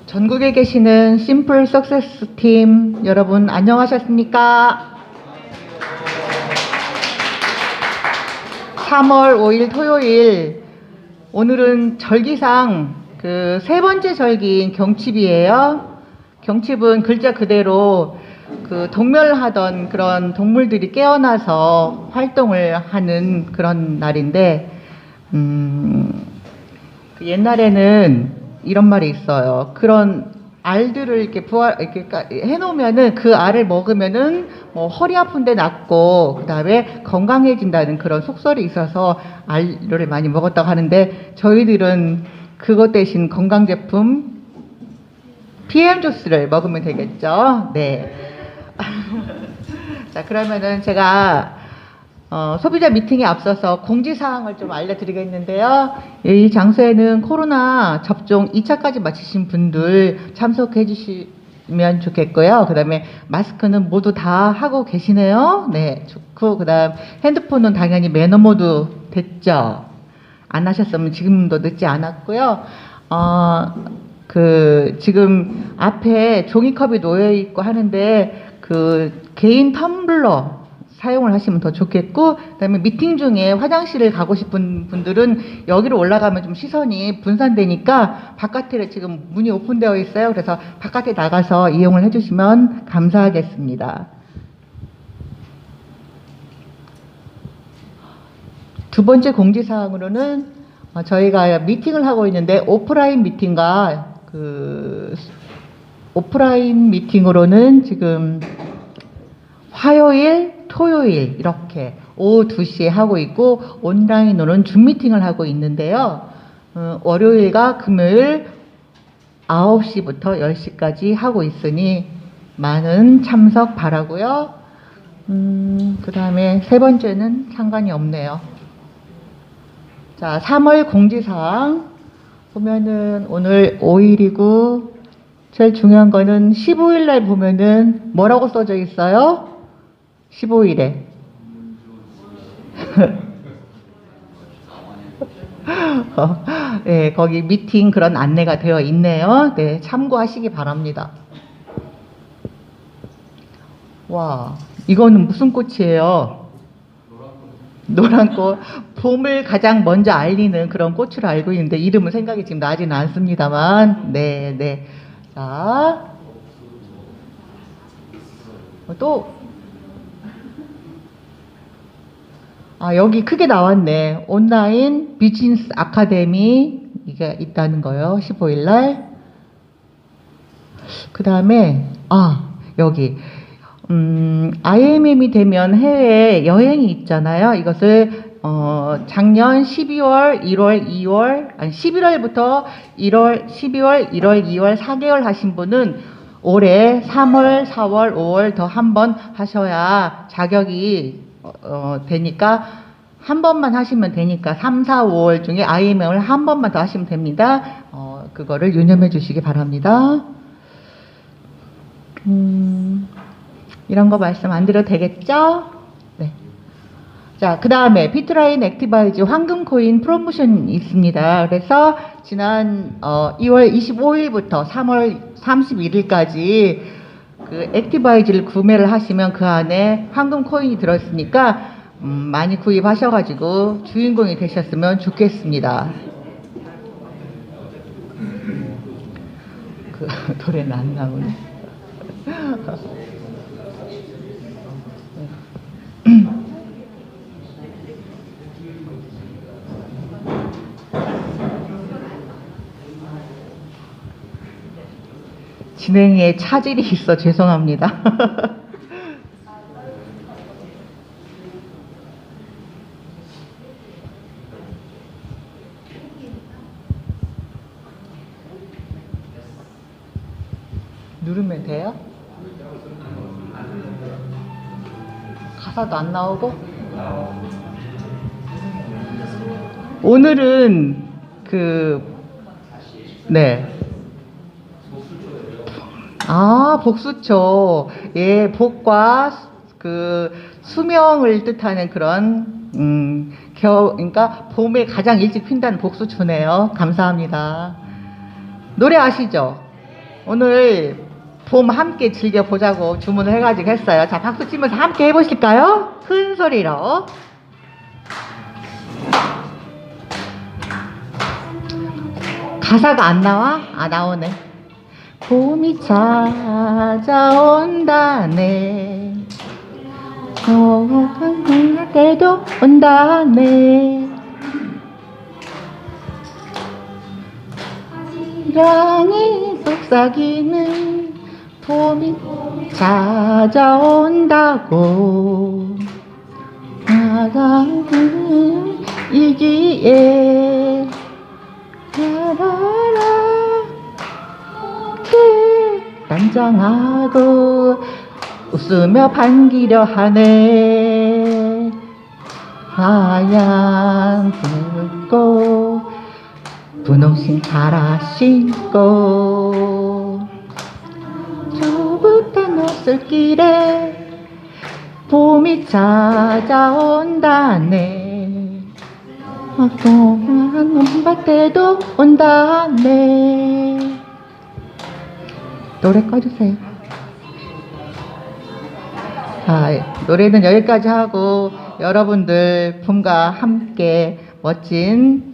전국에 계시는 심플 석세스 팀 여러분 안녕하셨습니까? 3월 5일 토요일, 오늘은 절기상 그 세 번째 절기인 경칩이에요. 경칩은 글자 그대로 그 동멸하던 그런 동물들이 깨어나서 활동을 하는 그런 날인데, 옛날에는 이런 말이 있어요. 그런 알들을 이렇게 이렇게 해놓으면은 그 알을 먹으면은 뭐 허리 아픈데 낫고 그 다음에 건강해진다는 그런 속설이 있어서 알을 많이 먹었다고 하는데, 저희들은 그것 대신 건강 제품 PM 주스를 먹으면 되겠죠. 네. 자, 그러면은 제가 소비자 미팅에 앞서서 공지사항을 좀 알려드리겠는데요. 이 장소에는 코로나 접종 2차까지 마치신 분들 참석해 주시면 좋겠고요. 그 다음에 마스크는 모두 다 하고 계시네요. 네, 좋고, 그 다음 핸드폰은 당연히 매너 모드 됐죠. 안 하셨으면 지금도 늦지 않았고요. 지금 앞에 종이컵이 놓여 있고 하는데, 개인 텀블러 사용을 하시면 더 좋겠고, 그다음에 미팅 중에 화장실을 가고 싶은 분들은 여기로 올라가면 좀 시선이 분산되니까 바깥에 지금 문이 오픈되어 있어요. 그래서 바깥에 나가서 이용을 해주시면 감사하겠습니다. 두 번째 공지사항으로는 저희가 미팅을 하고 있는데, 오프라인 미팅과 오프라인 미팅으로는 지금 화요일, 토요일 이렇게 오후 2시에 하고 있고, 온라인으로는 줌 미팅을 하고 있는데요. 월요일과 금요일 9시부터 10시까지 하고 있으니 많은 참석 바라고요. 그 다음에 세 번째는 상관이 없네요. 자, 3월 공지사항 보면은 오늘 5일이고, 제일 중요한 거는 15일 날 보면은 뭐라고 써져 있어요? 15일에. 네, 거기 미팅 그런 안내가 되어 있네요. 네, 참고하시기 바랍니다. 와, 이거는 무슨 꽃이에요? 노란 꽃. 봄을 가장 먼저 알리는 그런 꽃으로 알고 있는데, 이름은 생각이 지금 나지는 않습니다만. 네, 네. 자, 또 여기 크게 나왔네. 온라인 비즈니스 아카데미 이게 있다는 거요. 15일 날. 그 다음에 여기 IMM이 되면 해외 여행이 있잖아요. 이것을 작년 12월, 1월, 2월, 아니 11월부터 1월, 12월, 1월, 2월 4개월 하신 분은 올해 3월, 4월, 5월 더 한 번 하셔야 자격이 되니까 한 번만 하시면 되니까 3, 4, 5월 중에 IMM을 한 번만 더 하시면 됩니다. 그거를 유념해 주시기 바랍니다. 이런 거 말씀 안 드려도 되겠죠? 네. 자, 그 다음에 비트라인 액티바이즈 황금코인 프로모션이 있습니다. 그래서 지난 2월 25일부터 3월 31일까지 그 액티바이즈를 구매를 하시면 그 안에 황금코인이 들어있으니까 많이 구입하셔가지고 주인공이 되셨으면 좋겠습니다. 그 노래는 안 나오네. 진행에 차질이 있어 죄송합니다. 누르면 돼요? 가사도 안 나오고? 오늘은 복수초. 예, 복과 수명을 뜻하는 그런, 그러니까 봄에 가장 일찍 핀다는 복수초네요. 감사합니다. 노래 아시죠? 오늘 봄 함께 즐겨보자고 주문을 해가지고 했어요. 자, 박수 치면서 함께 해보실까요? 큰 소리로. 가사가 안 나와? 나오네. 봄이 찾아온다네. 때도 온다네. 사랑이 속삭이는 봄이 찾아온다고. 사랑은 이기에 라라라 단정하고 웃으며 반기려 하네. 하얀 불꽃 분홍신 갈아 신고 좁은 옷을길에 봄이 찾아온다네. 봄한 밭에도 온다네. 노래 꺼주세요. 노래는 여기까지 하고 여러분들 봄과 함께 멋진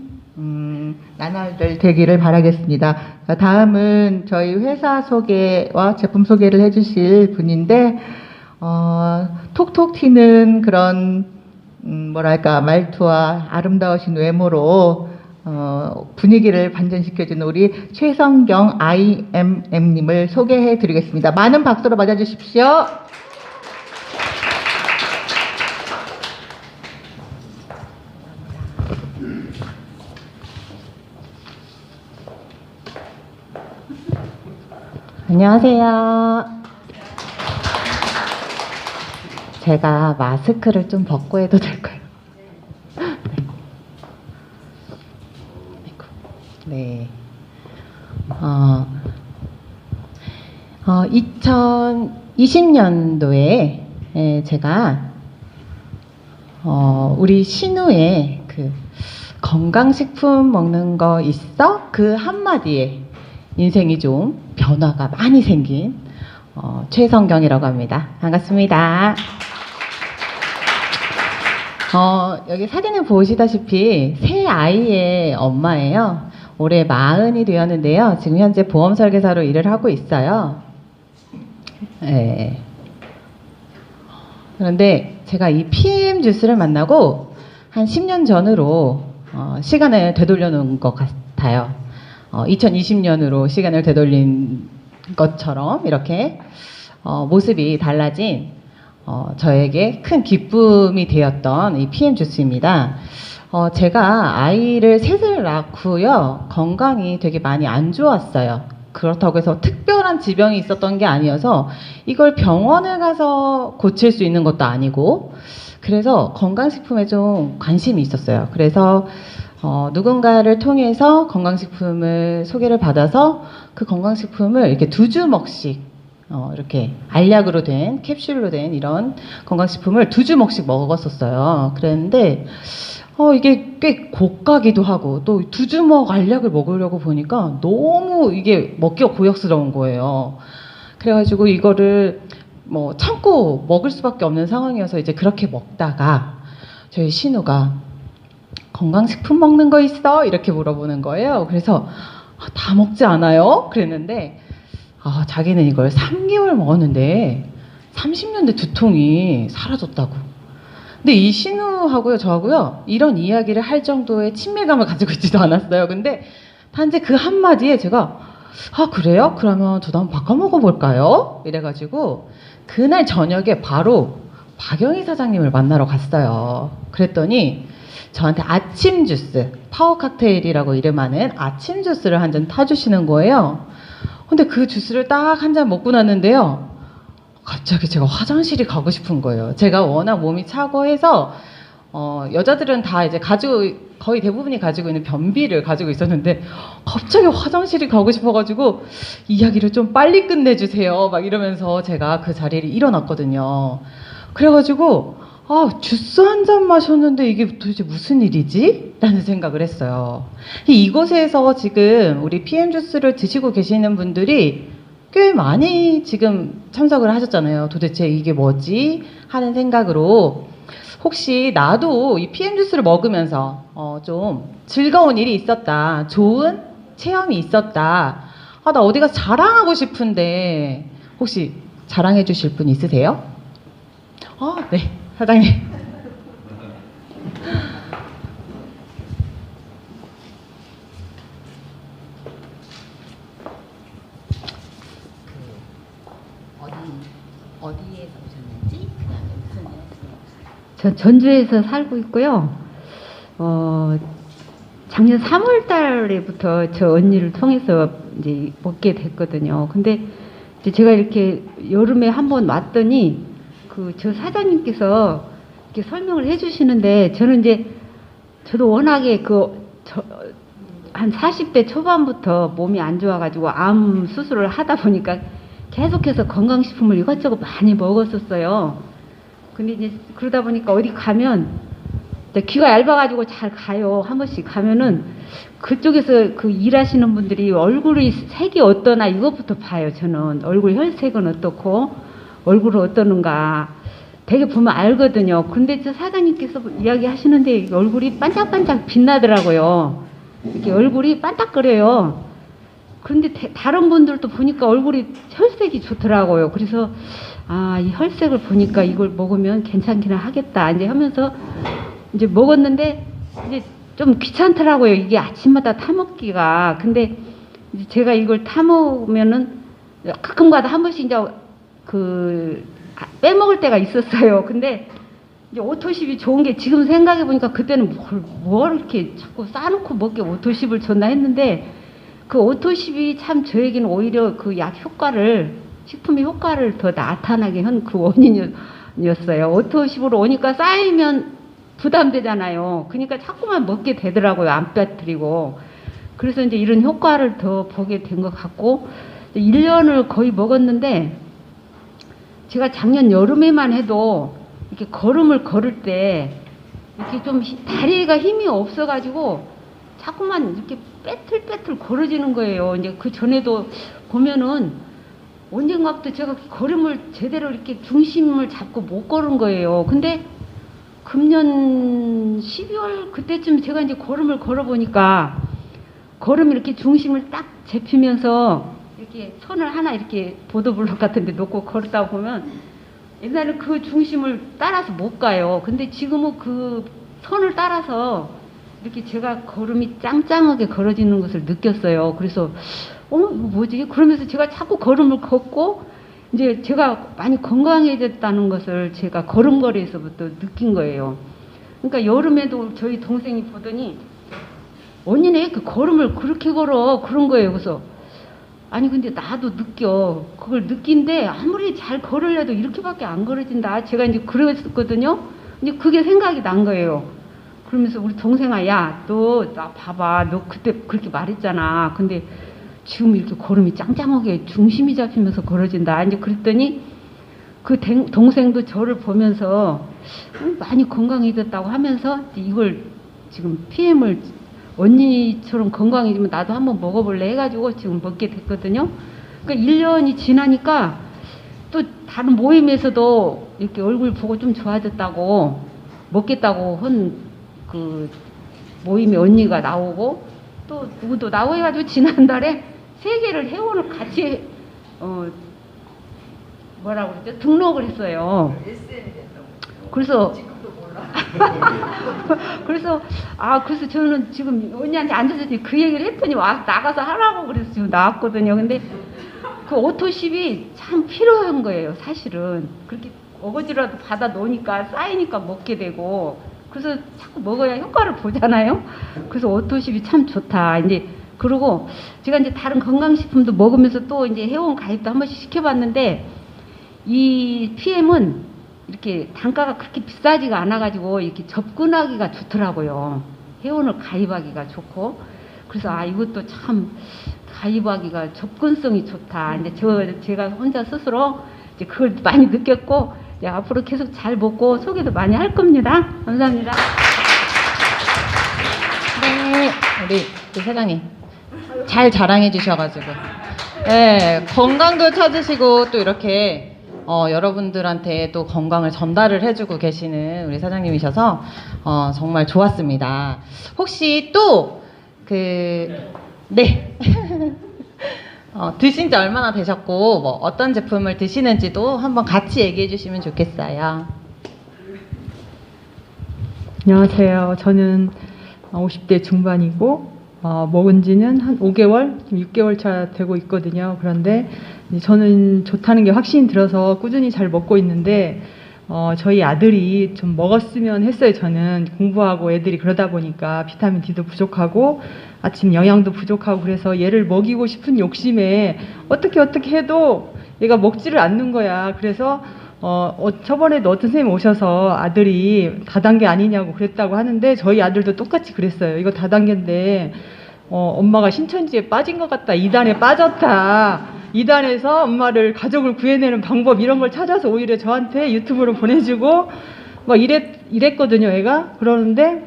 나날들 되기를 바라겠습니다. 다음은 저희 회사 소개와 제품 소개를 해주실 분인데 톡톡 튀는 그런 뭐랄까 말투와 아름다우신 외모로 분위기를 반전시켜주는 우리 최성경 IMM님을 소개해 드리겠습니다. 많은 박수로 맞아주십시오. 안녕하세요. 제가 마스크를 좀 벗고 해도 될까요? 네. 2020년도에 제가 우리 신우의 건강식품 먹는 거 있어? 그 한마디에 인생이 좀 변화가 많이 생긴 최성경이라고 합니다. 반갑습니다. 여기 사진을 보시다시피 새 아이의 엄마예요. 올해 40이 되었는데요. 지금 현재 보험 설계사로 일을 하고 있어요. 네. 그런데 제가 이 PM 주스를 만나고 한 10년 전으로 시간을 되돌려 놓은 것 같아요. 2020년으로 시간을 되돌린 것처럼 이렇게 모습이 달라진 저에게 큰 기쁨이 되었던 이 PM 주스입니다. 제가 아이를 셋을 낳고요. 건강이 되게 많이 안 좋았어요. 그렇다고 해서 특별한 지병이 있었던 게 아니어서 이걸 병원을 가서 고칠 수 있는 것도 아니고 그래서 건강식품에 좀 관심이 있었어요. 그래서 누군가를 통해서 건강식품을 소개를 받아서 그 건강식품을 이렇게 2주먹씩 이렇게 알약으로 된 캡슐로 된 이런 건강식품을 2주먹씩 먹었었어요. 그랬는데 이게 꽤 고가기도 하고 또 2주먹 알약을 먹으려고 보니까 너무 이게 먹기가 고역스러운 거예요. 그래가지고 이거를 뭐 참고 먹을 수밖에 없는 상황이어서 이제 그렇게 먹다가 저희 신우가 건강식품 먹는 거 있어? 이렇게 물어보는 거예요. 그래서 다 먹지 않아요? 그랬는데 자기는 이걸 3개월 먹었는데 30년대 두통이 사라졌다고. 근데 이 신우하고요, 저하고요, 이런 이야기를 할 정도의 친밀감을 가지고 있지도 않았어요. 근데 단지 그 한마디에 제가, 그래요? 그러면 저도 한번 바꿔 먹어볼까요? 이래가지고, 그날 저녁에 바로 박영희 사장님을 만나러 갔어요. 그랬더니, 저한테 아침 주스, 파워 칵테일이라고 이름하는 아침 주스를 한 잔 타주시는 거예요. 근데 그 주스를 딱 한 잔 먹고 났는데요. 갑자기 제가 화장실이 가고 싶은 거예요. 제가 워낙 몸이 차고 해서 여자들은 다 이제 거의 대부분이 가지고 있는 변비를 가지고 있었는데 갑자기 화장실이 가고 싶어가지고 이야기를 좀 빨리 끝내주세요. 막 이러면서 제가 그 자리를 일어났거든요. 그래가지고 주스 한 잔 마셨는데 이게 도대체 무슨 일이지? 라는 생각을 했어요. 이곳에서 지금 우리 PM 주스를 드시고 계시는 분들이 꽤 많이 지금 참석을 하셨잖아요. 도대체 이게 뭐지? 하는 생각으로 혹시 나도 이 PM 주스를 먹으면서 좀 즐거운 일이 있었다. 좋은 체험이 있었다. 나 어디 가서 자랑하고 싶은데 혹시 자랑해 주실 분 있으세요? 네. 사장님. 어디에서 오셨는지, 그다음에 무슨 저 전주에서 살고 있고요. 작년 3월 달에부터 저 언니를 통해서 이제 먹게 됐거든요. 근데 이제 제가 이렇게 여름에 한번 왔더니 저 사장님께서 이렇게 설명을 해주시는데 저는 이제 저도 워낙에 한 40대 초반부터 몸이 안 좋아가지고 암 수술을 하다 보니까 계속해서 건강식품을 이것저것 많이 먹었었어요. 근데 이제 그러다 보니까 어디 가면 귀가 얇아가지고 잘 가요. 한 번씩 가면은 그쪽에서 그 일하시는 분들이 얼굴이 색이 어떠나 이것부터 봐요. 저는 얼굴 혈색은 어떻고 얼굴은 어떠는가 되게 보면 알거든요. 근데 저 사장님께서 이야기하시는데 얼굴이 반짝반짝 빛나더라고요. 이렇게 얼굴이 반짝거려요. 그런데 다른 분들도 보니까 얼굴이 혈색이 좋더라고요. 그래서 이 혈색을 보니까 이걸 먹으면 괜찮기는 하겠다 이제 하면서 이제 먹었는데 이제 좀 귀찮더라고요. 이게 아침마다 타먹기가. 근데 이제 제가 이걸 타먹으면은 가끔가다 한 번씩 이제 빼먹을 때가 있었어요. 근데 이제 오토십이 좋은 게 지금 생각해 보니까 그때는 뭘 이렇게 자꾸 싸놓고 먹게 오토십을 줬나 했는데 그 오토십이 참 저에게는 오히려 그 약 효과를 식품의 효과를 더 나타나게 한 그 원인이었어요. 오토십으로 오니까 쌓이면 부담되잖아요. 그러니까 자꾸만 먹게 되더라고요. 안 빠뜨리고. 그래서 이제 이런 효과를 더 보게 된 것 같고 1년을 거의 먹었는데 제가 작년 여름에만 해도 이렇게 걸음을 걸을 때 이렇게 좀 다리가 힘이 없어가지고 자꾸만 이렇게 빼틀빼틀 걸어지는 거예요. 이제 그 전에도 보면은 언젠가부터 제가 걸음을 제대로 이렇게 중심을 잡고 못 걸은 거예요. 근데 금년 12월 그때쯤 제가 이제 걸음을 걸어보니까 걸음 이렇게 중심을 딱 잡히면서 이렇게 손을 하나 이렇게 보도블록 같은 데 놓고 걸었다 보면 옛날에 그 중심을 따라서 못 가요. 근데 지금은 그 선을 따라서 이렇게 제가 걸음이 짱짱하게 걸어지는 것을 느꼈어요. 그래서 이거 뭐지? 그러면서 제가 자꾸 걸음을 걷고 이제 제가 많이 건강해졌다는 것을 제가 걸음걸이에서부터 느낀 거예요. 그러니까 여름에도 저희 동생이 보더니 언니네 그 걸음을 그렇게 걸어 그런 거예요. 그래서 아니 근데 나도 느껴 그걸 느낀데 아무리 잘 걸으려도 이렇게밖에 안 걸어진다. 제가 이제 그랬었거든요. 이제 그게 생각이 난 거예요. 그러면서 우리 동생아, 야, 너 나 봐봐, 너 그때 그렇게 말했잖아. 근데 지금 이렇게 걸음이 짱짱하게 중심이 잡히면서 걸어진다. 이제 그랬더니 그 동생도 저를 보면서 많이 건강해졌다고 하면서 이걸 지금 PM을 언니처럼 건강해지면 나도 한번 먹어볼래 해가지고 지금 먹게 됐거든요. 그러니까 1년이 지나니까 또 다른 모임에서도 이렇게 얼굴 보고 좀 좋아졌다고 먹겠다고 한 그 모임에 언니가 나오고 또 누구도 나오고 해가지고 지난달에 3개를 회원을 같이 뭐라고 그러죠? 등록을 했어요. 그래서 그래서 저는 지금 언니한테 앉아서 그 얘기를 했더니 나가서 하라고 그래서 지금 나왔거든요. 근데 그 오토십이 참 필요한 거예요, 사실은. 그렇게 어거지라도 받아 놓으니까 쌓이니까 먹게 되고 그래서 자꾸 먹어야 효과를 보잖아요. 그래서 오토십이 참 좋다. 이제 그리고 제가 이제 다른 건강식품도 먹으면서 또 이제 회원 가입도 한 번씩 시켜봤는데 이 PM은 이렇게 단가가 그렇게 비싸지가 않아가지고 이렇게 접근하기가 좋더라고요. 회원을 가입하기가 좋고 그래서 이것도 참 가입하기가 접근성이 좋다. 이제 제가 혼자 스스로 이제 그걸 많이 느꼈고 이제 앞으로 계속 잘 먹고 소개도 많이 할 겁니다. 감사합니다. 네, 우리 사장님 잘 자랑해 주셔가지고 네, 건강도 찾으시고 또 이렇게 여러분들한테 또 건강을 전달을 해주고 계시는 우리 사장님이셔서 정말 좋았습니다. 혹시 또 네. 드신 지 얼마나 되셨고 뭐 어떤 제품을 드시는지도 한번 같이 얘기해 주시면 좋겠어요. 안녕하세요. 저는 50대 중반이고 먹은 지는 한 5개월, 6개월 차 되고 있거든요. 그런데 저는 좋다는 게 확신이 들어서 꾸준히 잘 먹고 있는데 저희 아들이 좀 먹었으면 했어요. 저는 공부하고 애들이 그러다 보니까 비타민 D도 부족하고 아침 영양도 부족하고 그래서 얘를 먹이고 싶은 욕심에 어떻게 해도 얘가 먹지를 않는 거야. 그래서 저번에도 어떤 선생님 오셔서 아들이 다단계 아니냐고 그랬다고 하는데 저희 아들도 똑같이 그랬어요. 이거 다단계인데 엄마가 신천지에 빠진 것 같다. 이단에 빠졌다. 이단에서 엄마를 가족을 구해내는 방법 이런 걸 찾아서 오히려 저한테 유튜브로 보내주고 막 이랬거든요. 애가. 그러는데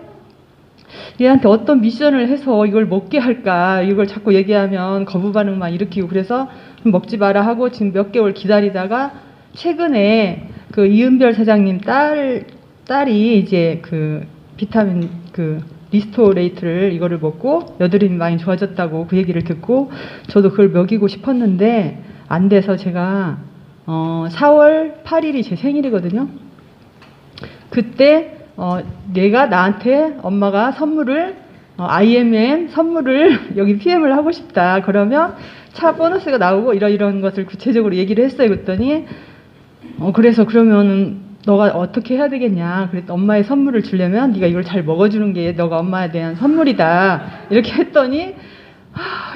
얘한테 어떤 미션을 해서 이걸 먹게 할까. 이걸 자꾸 얘기하면 거부 반응만 일으키고 그래서 먹지 마라 하고 지금 몇 개월 기다리다가 최근에 그 이은별 사장님 딸이 이제 그 비타민 리스토레이트를 이거를 먹고 여드름이 많이 좋아졌다고 그 얘기를 듣고 저도 그걸 먹이고 싶었는데 안 돼서 제가 4월 8일이 제 생일이거든요. 그때 내가 나한테 엄마가 선물을 IMN 선물을 여기 PM을 하고 싶다. 그러면 차 보너스가 나오고 이런 것을 구체적으로 얘기를 했어요. 그랬더니 그래서 그러면은 너가 어떻게 해야 되겠냐. 그랬더니 엄마의 선물을 주려면 네가 이걸 잘 먹어주는 게 너가 엄마에 대한 선물이다. 이렇게 했더니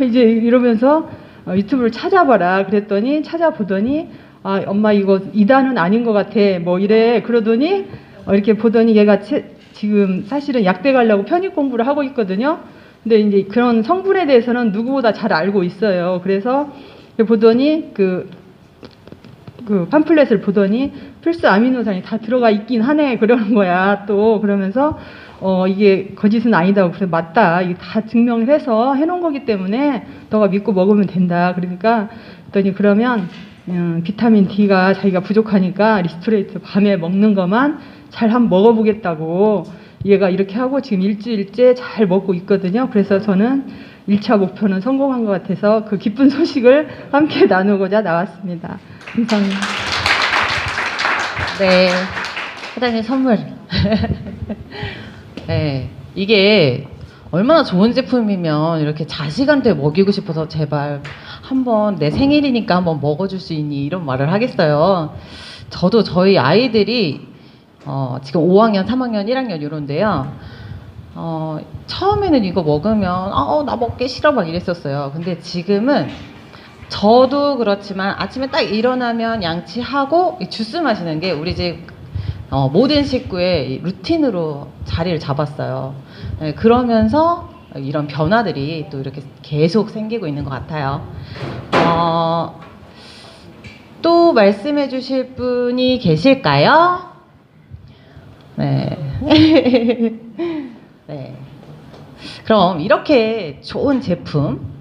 이제 이러면서 유튜브를 찾아봐라. 그랬더니 찾아보더니 엄마 이거 2단은 아닌 것 같아. 뭐 이래. 그러더니 이렇게 보더니 얘가 지금 사실은 약대 가려고 편입 공부를 하고 있거든요. 근데 이제 그런 성분에 대해서는 누구보다 잘 알고 있어요. 그래서 보더니 그 팜플렛을 보더니 필수 아미노산이 다 들어가 있긴 하네. 그러는 거야. 또 그러면서 이게 거짓은 아니다. 그래서 맞다. 이게 다 증명을 해서 해놓은 거기 때문에 너가 믿고 먹으면 된다. 그러니까 그랬더니 그러면 비타민 D가 자기가 부족하니까 리스토레이트 밤에 먹는 것만 잘 한번 먹어보겠다고 얘가 이렇게 하고 지금 일주일째 잘 먹고 있거든요. 그래서 저는 1차 목표는 성공한 것 같아서 그 기쁜 소식을 함께 나누고자 나왔습니다. 감사합니다. 네, 사장님 선물. 네, 이게 얼마나 좋은 제품이면 이렇게 자식한테 먹이고 싶어서 제발 한번 내 생일이니까 한번 먹어줄 수 있니 이런 말을 하겠어요. 저도 저희 아이들이 지금 5학년, 3학년, 1학년 이런데요. 처음에는 이거 먹으면 나 먹기 싫어 막 이랬었어요. 근데 지금은 저도 그렇지만 아침에 딱 일어나면 양치하고 이 주스 마시는 게 우리 집 모든 식구의 루틴으로 자리를 잡았어요. 네, 그러면서 이런 변화들이 또 이렇게 계속 생기고 있는 것 같아요. 또 말씀해 주실 분이 계실까요? 네. 네. 그럼 이렇게 좋은 제품,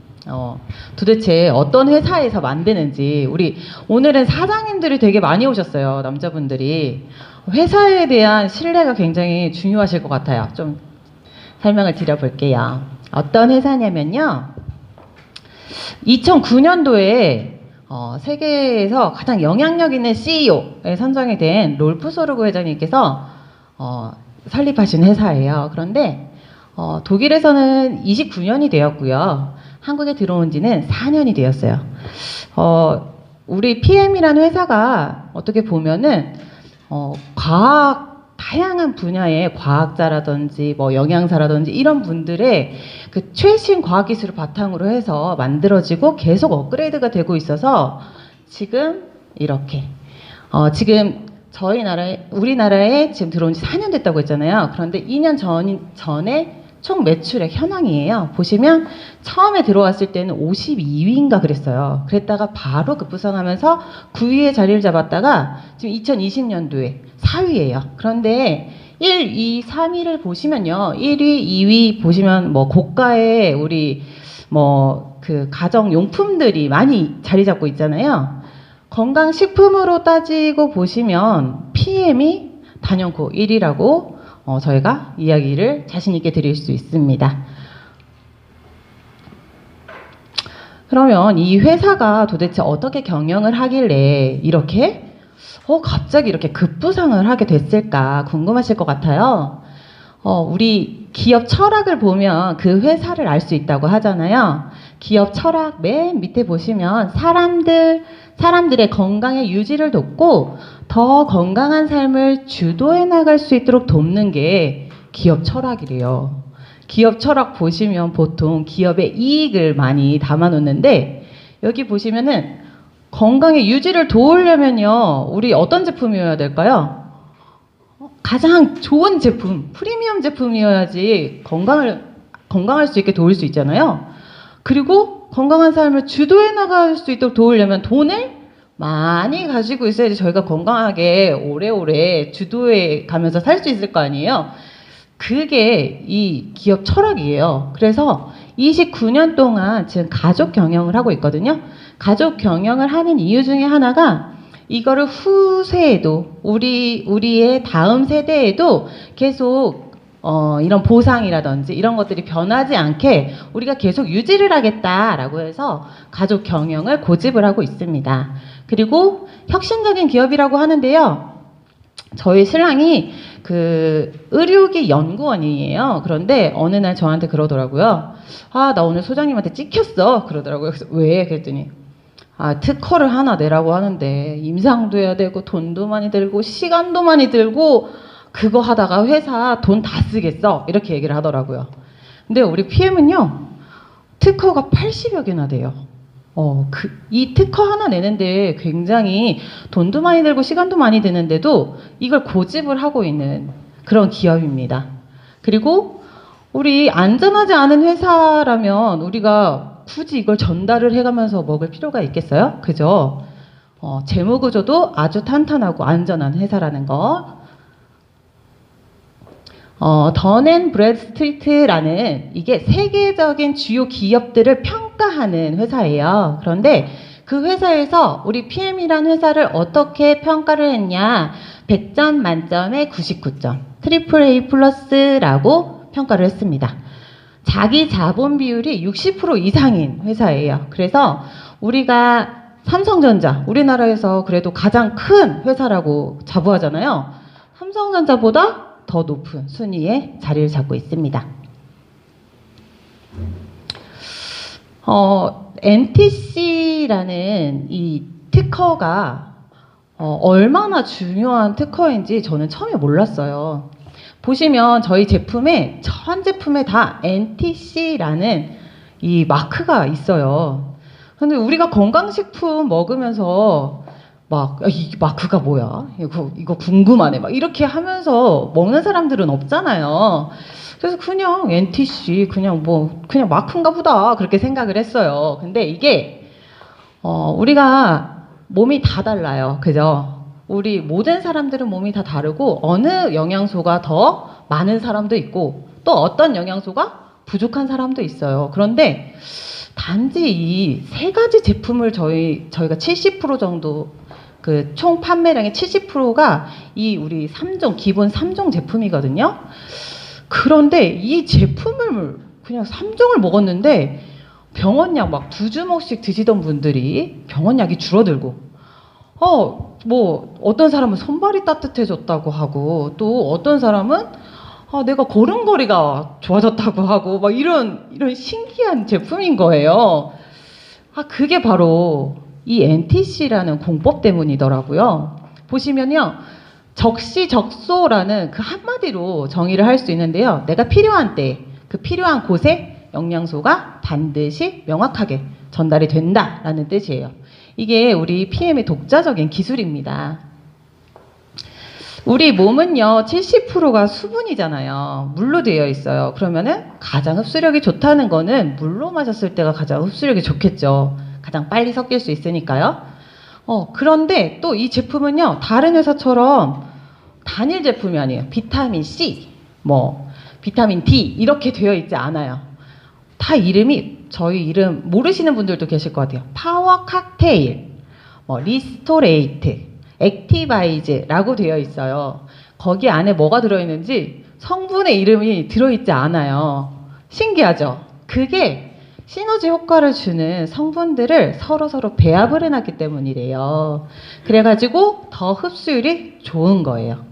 도대체 어떤 회사에서 만드는지, 오늘은 사장님들이 되게 많이 오셨어요. 남자분들이. 회사에 대한 신뢰가 굉장히 중요하실 것 같아요. 좀 설명을 드려볼게요. 어떤 회사냐면요. 2009년도에 세계에서 가장 영향력 있는 CEO에 선정이 된 롤프 소르그 회장님께서 설립하신 회사예요. 그런데 독일에서는 29년이 되었고요. 한국에 들어온 지는 4년이 되었어요. 우리 PM이라는 회사가 어떻게 보면은 다양한 분야의 과학자라든지 영양사라든지 이런 분들의 그 최신 과학기술을 바탕으로 해서 만들어지고 계속 업그레이드가 되고 있어서 지금 이렇게 지금 우리나라에 지금 들어온 지 4년 됐다고 했잖아요. 그런데 2년 전에 총 매출액 현황이에요. 보시면 처음에 들어왔을 때는 52위인가 그랬어요. 그랬다가 바로 급부상하면서 9위에 자리를 잡았다가 지금 2020년도에 4위예요. 그런데 1, 2, 3위를 보시면요. 1위, 2위 보시면 고가의 우리 그 가정용품들이 많이 자리 잡고 있잖아요. 건강식품으로 따지고 보시면 PM이 단연코 1위라고 저희가 이야기를 자신 있게 드릴 수 있습니다. 그러면 이 회사가 도대체 어떻게 경영을 하길래 이렇게 갑자기 이렇게 급부상을 하게 됐을까 궁금하실 것 같아요. 우리 기업 철학을 보면 그 회사를 알 수 있다고 하잖아요. 기업 철학 맨 밑에 보시면 사람들의 건강의 유지를 돕고 더 건강한 삶을 주도해 나갈 수 있도록 돕는 게 기업 철학이래요. 기업 철학 보시면 보통 기업의 이익을 많이 담아 놓는데 여기 보시면은 건강의 유지를 도우려면요. 우리 어떤 제품이어야 될까요? 가장 좋은 제품, 프리미엄 제품이어야지 건강할 수 있게 도울 수 있잖아요. 그리고 건강한 삶을 주도해 나갈 수 있도록 도우려면 돈을 많이 가지고 있어야지 저희가 건강하게 오래오래 주도해 가면서 살 수 있을 거 아니에요. 그게 이 기업 철학이에요. 그래서 29년 동안 지금 가족 경영을 하고 있거든요. 가족 경영을 하는 이유 중에 하나가 이거를 후세에도 우리의 다음 세대에도 계속 이런 보상이라든지 이런 것들이 변하지 않게 우리가 계속 유지를 하겠다라고 해서 가족 경영을 고집을 하고 있습니다. 그리고 혁신적인 기업이라고 하는데요. 저희 신랑이 그 의료기 연구원이에요. 그런데 어느 날 저한테 그러더라고요. 나 오늘 소장님한테 찍혔어. 그러더라고요. 그래서 왜? 그랬더니 특허를 하나 내라고 하는데 임상도 해야 되고 돈도 많이 들고 시간도 많이 들고 그거 하다가 회사 돈 다 쓰겠어. 이렇게 얘기를 하더라고요. 근데 우리 PM은요. 특허가 80여 개나 돼요. 이 특허 하나 내는데 굉장히 돈도 많이 들고 시간도 많이 드는데도 이걸 고집을 하고 있는 그런 기업입니다. 그리고 우리 안전하지 않은 회사라면 우리가 굳이 이걸 전달을 해가면서 먹을 필요가 있겠어요? 그죠? 재무 구조도 아주 탄탄하고 안전한 회사라는 거. 던 & 브래드스트리트라는 이게 세계적인 주요 기업들을 평가하는 회사예요. 그런데 그 회사에서 우리 PM이라는 회사를 어떻게 평가를 했냐? 100점 만점에 99점, 트리플 A 플러스라고 평가를 했습니다. 자기 자본 비율이 60% 이상인 회사예요. 그래서 우리가 삼성전자, 우리나라에서 그래도 가장 큰 회사라고 자부하잖아요. 삼성전자보다 더 높은 순위에 자리를 잡고 있습니다. NTC라는 이 특허가 얼마나 중요한 특허인지 저는 처음에 몰랐어요. 보시면 저희 제품에 전 제품에 다 NTC라는 이 마크가 있어요. 근데 우리가 건강식품 먹으면서 막 이 마크가 뭐야? 이거 궁금하네. 막 이렇게 하면서 먹는 사람들은 없잖아요. 그래서 그냥 NTC 그냥 마크인가 보다 그렇게 생각을 했어요. 근데 이게 우리가 몸이 다 달라요. 그죠? 우리 모든 사람들은 몸이 다 다르고 어느 영양소가 더 많은 사람도 있고 또 어떤 영양소가 부족한 사람도 있어요. 그런데 단지 이 세 가지 제품을 저희가 70% 정도 그 총 판매량의 70%가 이 우리 3종 기본 3종 제품이거든요. 그런데 이 제품을 그냥 3종을 먹었는데 병원약 막 2주먹씩 드시던 분들이 병원약이 줄어들고 뭐 어떤 사람은 손발이 따뜻해졌다고 하고 또 어떤 사람은 내가 걸음걸이가 좋아졌다고 하고 막 이런 신기한 제품인 거예요. 그게 바로 이 NTC라는 공법 때문이더라고요. 보시면요. 적시적소라는 그 한마디로 정의를 할 수 있는데요. 내가 필요한 때, 그 필요한 곳에 영양소가 반드시 명확하게 전달이 된다라는 뜻이에요. 이게 우리 PM의 독자적인 기술입니다. 우리 몸은요, 70%가 수분이잖아요. 물로 되어 있어요. 그러면은 가장 흡수력이 좋다는 거는 물로 마셨을 때가 가장 흡수력이 좋겠죠. 가장 빨리 섞일 수 있으니까요. 그런데 또 이 제품은요, 다른 회사처럼 단일 제품이 아니에요. 비타민 C, 비타민 D 이렇게 되어 있지 않아요. 다 이름이 저희 이름 모르시는 분들도 계실 것 같아요. 파워 칵테일, 리스토레이트, 액티바이즈라고 되어 있어요. 거기 안에 뭐가 들어있는지 성분의 이름이 들어있지 않아요. 신기하죠? 그게 시너지 효과를 주는 성분들을 서로 배합을 해놨기 때문이래요. 그래가지고 더 흡수율이 좋은 거예요.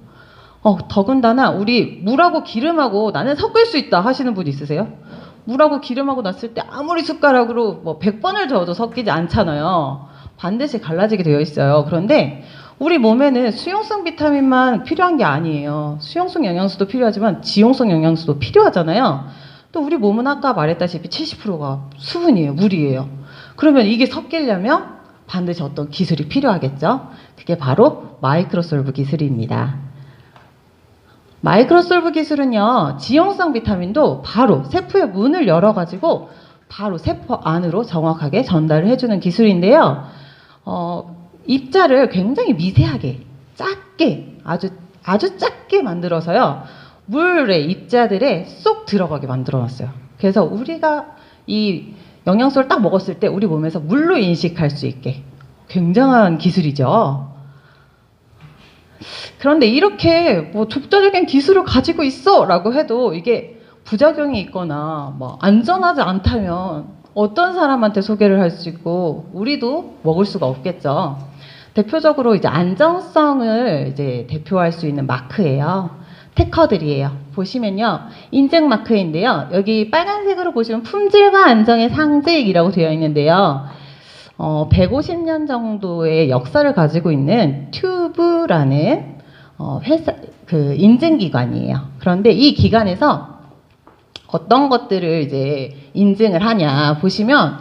더군다나 우리 물하고 기름하고 나는 섞을 수 있다 하시는 분 있으세요? 물하고 기름하고 놨을 때 아무리 숟가락으로 100번을 저어도 섞이지 않잖아요. 반드시 갈라지게 되어 있어요. 그런데 우리 몸에는 수용성 비타민만 필요한 게 아니에요. 수용성 영양소도 필요하지만 지용성 영양소도 필요하잖아요. 또 우리 몸은 아까 말했다시피 70%가 수분이에요. 물이에요. 그러면 이게 섞이려면 반드시 어떤 기술이 필요하겠죠. 그게 바로 마이크로솔브 기술입니다. 마이크로솔브 기술은요. 지용성 비타민도 바로 세포의 문을 열어가지고 바로 세포 안으로 정확하게 전달을 해주는 기술인데요. 입자를 굉장히 미세하게 작게 아주 작게 만들어서요. 물의 입자들에 쏙 들어가게 만들어놨어요. 그래서 우리가 이 영양소를 딱 먹었을 때 우리 몸에서 물로 인식할 수 있게 굉장한 기술이죠. 그런데 이렇게 독자적인 기술을 가지고 있어라고 해도 이게 부작용이 있거나 안전하지 않다면 어떤 사람한테 소개를 할 수 있고 우리도 먹을 수가 없겠죠. 대표적으로 이제 안정성을 이제 대표할 수 있는 마크예요. 특허들이에요. 보시면요. 인증 마크인데요. 여기 빨간색으로 보시면 품질과 안정의 상징이라고 되어 있는데요. 150년 정도의 역사를 가지고 있는 튜브라는 회사 그 인증기관이에요. 그런데 이 기관에서 어떤 것들을 이제 인증을 하냐 보시면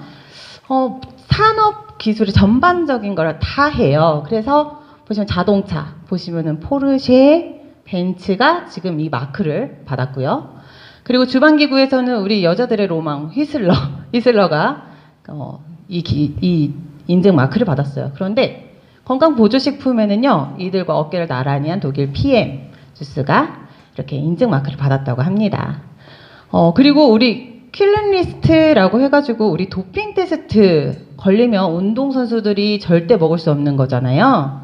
산업 기술의 전반적인 걸 다 해요. 그래서 보시면 자동차 보시면은 포르쉐, 벤츠가 지금 이 마크를 받았고요. 그리고 주방기구에서는 우리 여자들의 로망 휘슬러가 이 인증 마크를 받았어요. 그런데 건강보조식품에는요, 이들과 어깨를 나란히 한 독일 PM 주스가 이렇게 인증 마크를 받았다고 합니다. 그리고 우리 킬링리스트라고 해가지고 우리 도핑 테스트 걸리면 운동선수들이 절대 먹을 수 없는 거잖아요.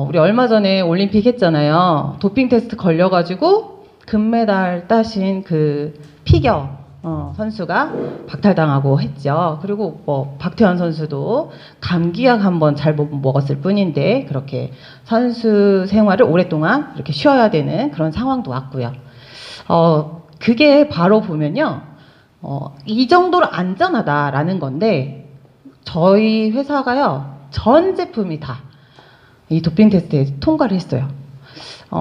우리 얼마 전에 올림픽 했잖아요. 도핑 테스트 걸려가지고 금메달 따신 그 피겨 선수가 박탈당하고 했죠. 그리고 뭐 박태환 선수도 감기약 한번 잘못 먹었을 뿐인데 그렇게 선수 생활을 오랫동안 이렇게 쉬어야 되는 그런 상황도 왔고요. 그게 바로 보면요. 이 정도로 안전하다라는 건데 저희 회사가요. 전 제품이 다 이 도핑 테스트에 통과를 했어요.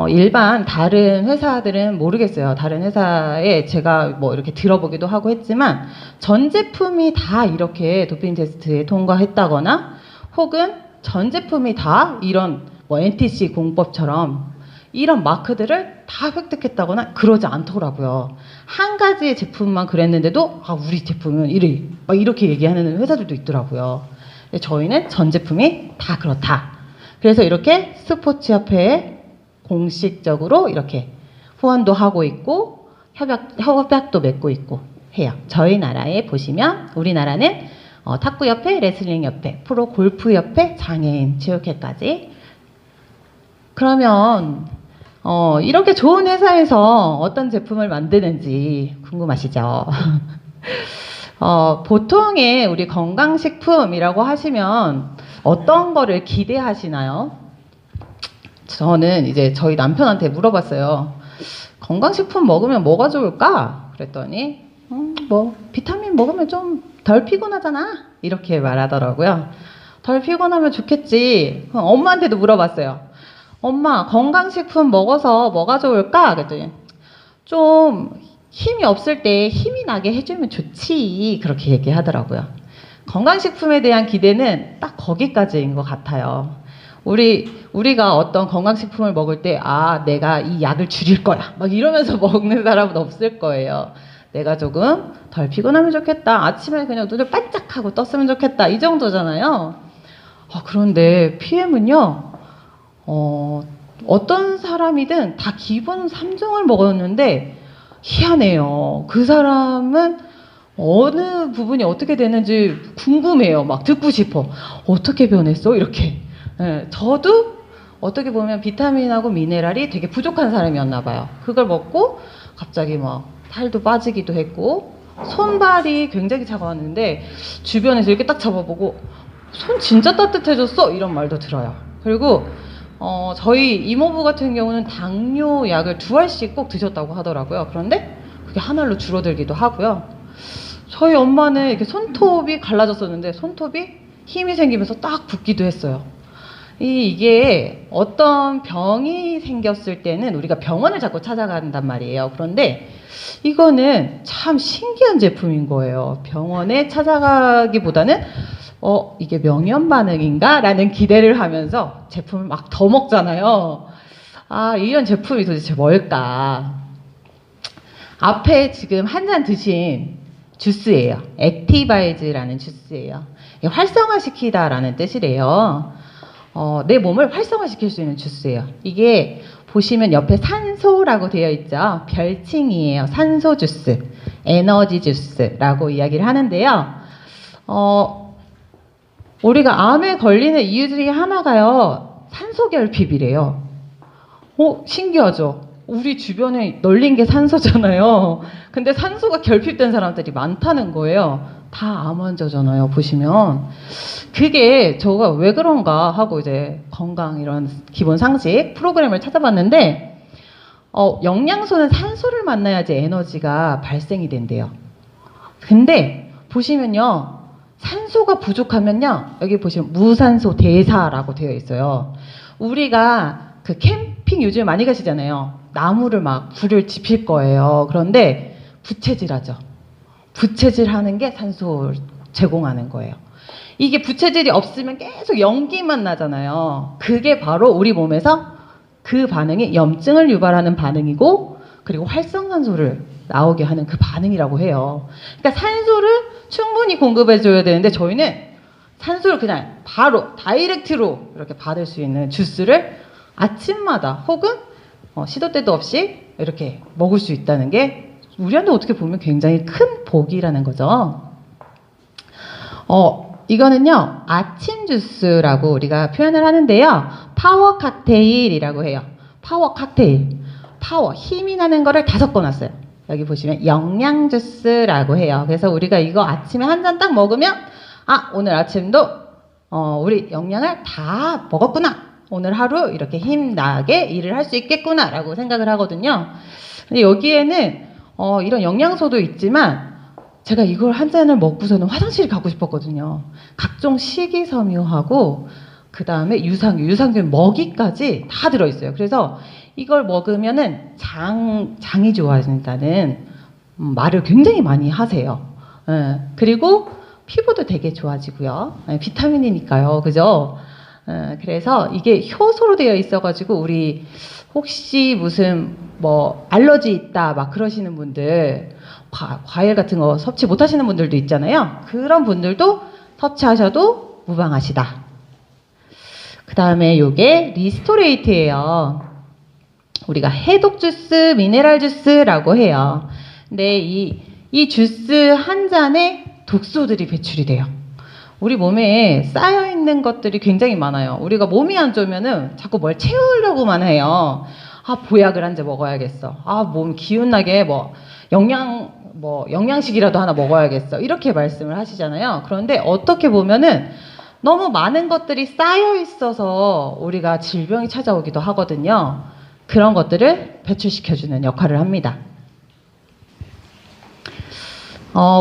일반 다른 회사들은 모르겠어요. 다른 회사에 제가 뭐 이렇게 들어보기도 하고 했지만 전 제품이 다 이렇게 도핑 테스트에 통과했다거나 혹은 전 제품이 다 이런 뭐 NTC 공법처럼 이런 마크들을 다 획득했다거나 그러지 않더라고요. 한 가지의 제품만 그랬는데도 우리 제품은 이래 막 이렇게 얘기하는 회사들도 있더라고요. 근데 저희는 전 제품이 다 그렇다. 그래서 이렇게 스포츠협회에 공식적으로 이렇게 후원도 하고 있고 협약도 맺고 있고 해요. 저희 나라에 보시면 우리나라는 탁구협회, 레슬링협회, 프로골프협회, 장애인 체육회까지. 그러면 이렇게 좋은 회사에서 어떤 제품을 만드는지 궁금하시죠? 보통의 우리 건강식품이라고 하시면 어떤 거를 기대하시나요? 저는 이제 저희 남편한테 물어봤어요. 건강식품 먹으면 뭐가 좋을까? 그랬더니 뭐 비타민 먹으면 좀 덜 피곤하잖아. 이렇게 말하더라고요. 덜 피곤하면 좋겠지. 엄마한테도 물어봤어요. 엄마, 건강식품 먹어서 뭐가 좋을까? 그랬더니 좀 힘이 없을 때 힘이 나게 해주면 좋지. 그렇게 얘기하더라고요. 건강식품에 대한 기대는 딱 거기까지인 것 같아요. 우리가 어떤 건강식품을 먹을 때, 내가 이 약을 줄일 거야. 막 이러면서 먹는 사람은 없을 거예요. 내가 조금 덜 피곤하면 좋겠다. 아침에 그냥 눈을 반짝하고 떴으면 좋겠다. 이 정도잖아요. 그런데 PM은요, 어떤 사람이든 다 기본 3종을 먹었는데, 희한해요. 그 사람은 어느 부분이 어떻게 되는지 궁금해요. 막 듣고 싶어. 어떻게 변했어? 이렇게. 저도 어떻게 보면 비타민하고 미네랄이 되게 부족한 사람이었나 봐요. 그걸 먹고 갑자기 막 살도 빠지기도 했고 손발이 굉장히 차가웠는데 주변에서 이렇게 딱 잡아보고 손 진짜 따뜻해졌어? 이런 말도 들어요. 그리고 저희 이모부 같은 경우는 당뇨 약을 2알씩 꼭 드셨다고 하더라고요. 그런데 그게 한 알로 줄어들기도 하고요. 저희 엄마는 이렇게 손톱이 갈라졌었는데 손톱이 힘이 생기면서 딱 붓기도 했어요. 이게 어떤 병이 생겼을 때는 우리가 병원을 자꾸 찾아간단 말이에요. 그런데 이거는 참 신기한 제품인 거예요. 병원에 찾아가기보다는 이게 명현 반응인가? 라는 기대를 하면서 제품을 막 더 먹잖아요. 이런 제품이 도대체 뭘까? 앞에 지금 한 잔 드신 주스예요. 액티바이즈라는 주스예요. 활성화시키다라는 뜻이래요. 내 몸을 활성화시킬 수 있는 주스예요. 이게 보시면 옆에 산소라고 되어 있죠. 별칭이에요. 산소 주스, 에너지 주스라고 이야기를 하는데요. 우리가 암에 걸리는 이유 중에 하나가요. 산소 결핍이래요. 신기하죠? 우리 주변에 널린 게 산소잖아요. 근데 산소가 결핍된 사람들이 많다는 거예요. 다 암 환자잖아요. 보시면 그게 저가 왜 그런가 하고 이제 건강 이런 기본 상식 프로그램을 찾아봤는데 영양소는 산소를 만나야지 에너지가 발생이 된대요. 근데 보시면요. 산소가 부족하면요. 여기 보시면 무산소 대사라고 되어 있어요. 우리가 그 캠핑 요즘 많이 가시잖아요. 나무를 막 불을 지필 거예요. 그런데 부채질하죠. 부채질하는 게 산소를 제공하는 거예요. 이게 부채질이 없으면 계속 연기만 나잖아요. 그게 바로 우리 몸에서 그 반응이 염증을 유발하는 반응이고 그리고 활성산소를 나오게 하는 그 반응이라고 해요. 그러니까 산소를 충분히 공급해줘야 되는데 저희는 산소를 그냥 바로 다이렉트로 이렇게 받을 수 있는 주스를 아침마다 혹은 시도 때도 없이 이렇게 먹을 수 있다는 게 우리한테 어떻게 보면 굉장히 큰 복이라는 거죠. 이거는요, 아침 주스라고 우리가 표현을 하는데요. 파워 칵테일이라고 해요. 파워 칵테일. 파워, 힘이 나는 거를 다 섞어놨어요. 여기 보시면 영양 주스라고 해요. 그래서 우리가 이거 아침에 한 잔 딱 먹으면 오늘 아침도 우리 영양을 다 먹었구나. 오늘 하루 이렇게 힘나게 일을 할 수 있겠구나 라고 생각을 하거든요. 근데 여기에는 이런 영양소도 있지만 제가 이걸 한 잔을 먹고서는 화장실에 가고 싶었거든요. 각종 식이섬유하고 그 다음에 유산균 먹이까지 다 들어있어요. 그래서 이걸 먹으면은 장이 좋아진다는 말을 굉장히 많이 하세요. 그리고 피부도 되게 좋아지고요. 비타민이니까요. 그죠? 그래서 이게 효소로 되어 있어가지고 우리 혹시 무슨 뭐 알러지 있다 막 그러시는 분들 과일 같은 거 섭취 못 하시는 분들도 있잖아요. 그런 분들도 섭취하셔도 무방하시다. 그 다음에 요게 리스토레이트예요. 우리가 해독 주스, 미네랄 주스라고 해요. 근데 이 주스 한 잔에 독소들이 배출이 돼요. 우리 몸에 쌓여있는 것들이 굉장히 많아요. 우리가 몸이 안 좋으면은 자꾸 뭘 채우려고만 해요. 보약을 한 잔 먹어야겠어. 몸 기운나게 영양식이라도 하나 먹어야겠어. 이렇게 말씀을 하시잖아요. 그런데 어떻게 보면은 너무 많은 것들이 쌓여 있어서 우리가 질병이 찾아오기도 하거든요. 그런 것들을 배출시켜주는 역할을 합니다.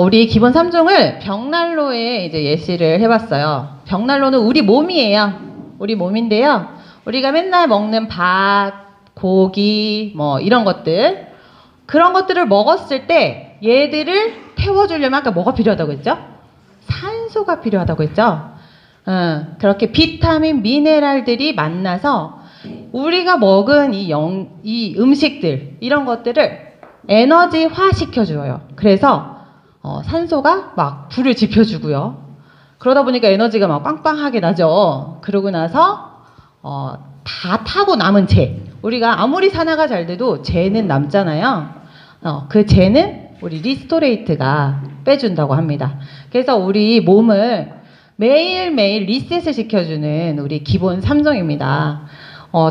우리 기본 3종을 벽난로에 이제 예시를 해봤어요. 벽난로는 우리 몸이에요. 우리 몸인데요. 우리가 맨날 먹는 밥, 고기, 이런 것들. 그런 것들을 먹었을 때 얘들을 태워주려면 아까 뭐가 필요하다고 했죠? 산소가 필요하다고 했죠? 그렇게 비타민, 미네랄들이 만나서 우리가 먹은 이 음식들, 이런 것들을 에너지화 시켜줘요. 그래서 산소가 막 불을 지펴주고요. 그러다 보니까 에너지가 막 빵빵하게 나죠. 그러고 나서 다 타고 남은 재. 우리가 아무리 산화가 잘 돼도 재는 남잖아요. 그 재는 우리 리스토레이트가 빼준다고 합니다. 그래서 우리 몸을 매일매일 리셋을 시켜주는 우리 기본 3종입니다.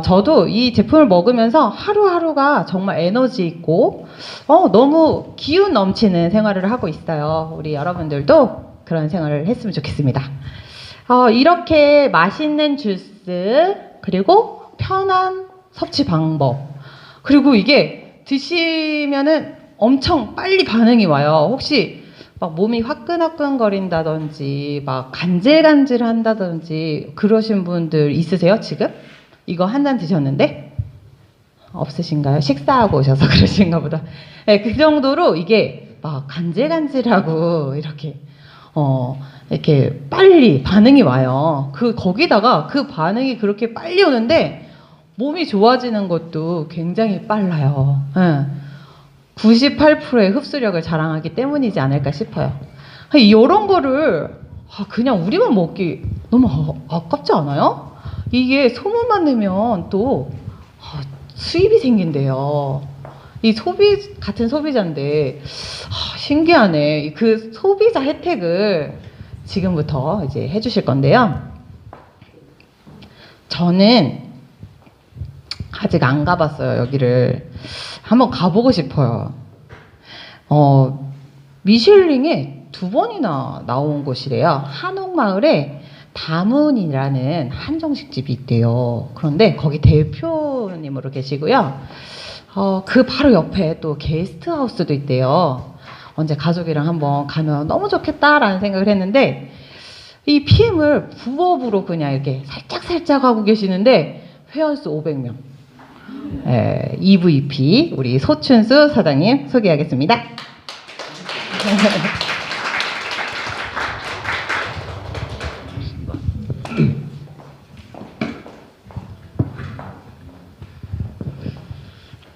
저도 이 제품을 먹으면서 하루하루가 정말 에너지 있고 너무 기운 넘치는 생활을 하고 있어요. 우리 여러분들도 그런 생활을 했으면 좋겠습니다. 이렇게 맛있는 주스 그리고 편한 섭취 방법 그리고 이게 드시면은 엄청 빨리 반응이 와요. 혹시 막 몸이 화끈화끈거린다든지 막 간질간질한다든지 그러신 분들 있으세요 지금? 이거 한 잔 드셨는데? 없으신가요? 식사하고 오셔서 그러신가 보다. 네, 그 정도로 이게 막 간질간질하고 이렇게 빨리 반응이 와요. 거기다가 그 반응이 그렇게 빨리 오는데 몸이 좋아지는 것도 굉장히 빨라요. 98%의 흡수력을 자랑하기 때문이지 않을까 싶어요. 이런 거를 그냥 우리만 먹기 너무 아깝지 않아요? 이게 소문만 내면 또 수입이 생긴대요. 이 같은 소비자인데 신기하네. 그 소비자 혜택을 지금부터 이제 해주실 건데요. 저는 아직 안 가봤어요. 여기를 한번 가보고 싶어요. 미슐링에 2번이나 나온 곳이래요. 한옥마을에 다문이라는 한정식집이 있대요. 그런데 거기 대표님으로 계시고요. 그 바로 옆에 또 게스트하우스도 있대요. 언제 가족이랑 한번 가면 너무 좋겠다라는 생각을 했는데 이 PM을 부업으로 그냥 이렇게 살짝 하고 계시는데 회원수 500명. EVP 우리 소춘수 사장님 소개하겠습니다.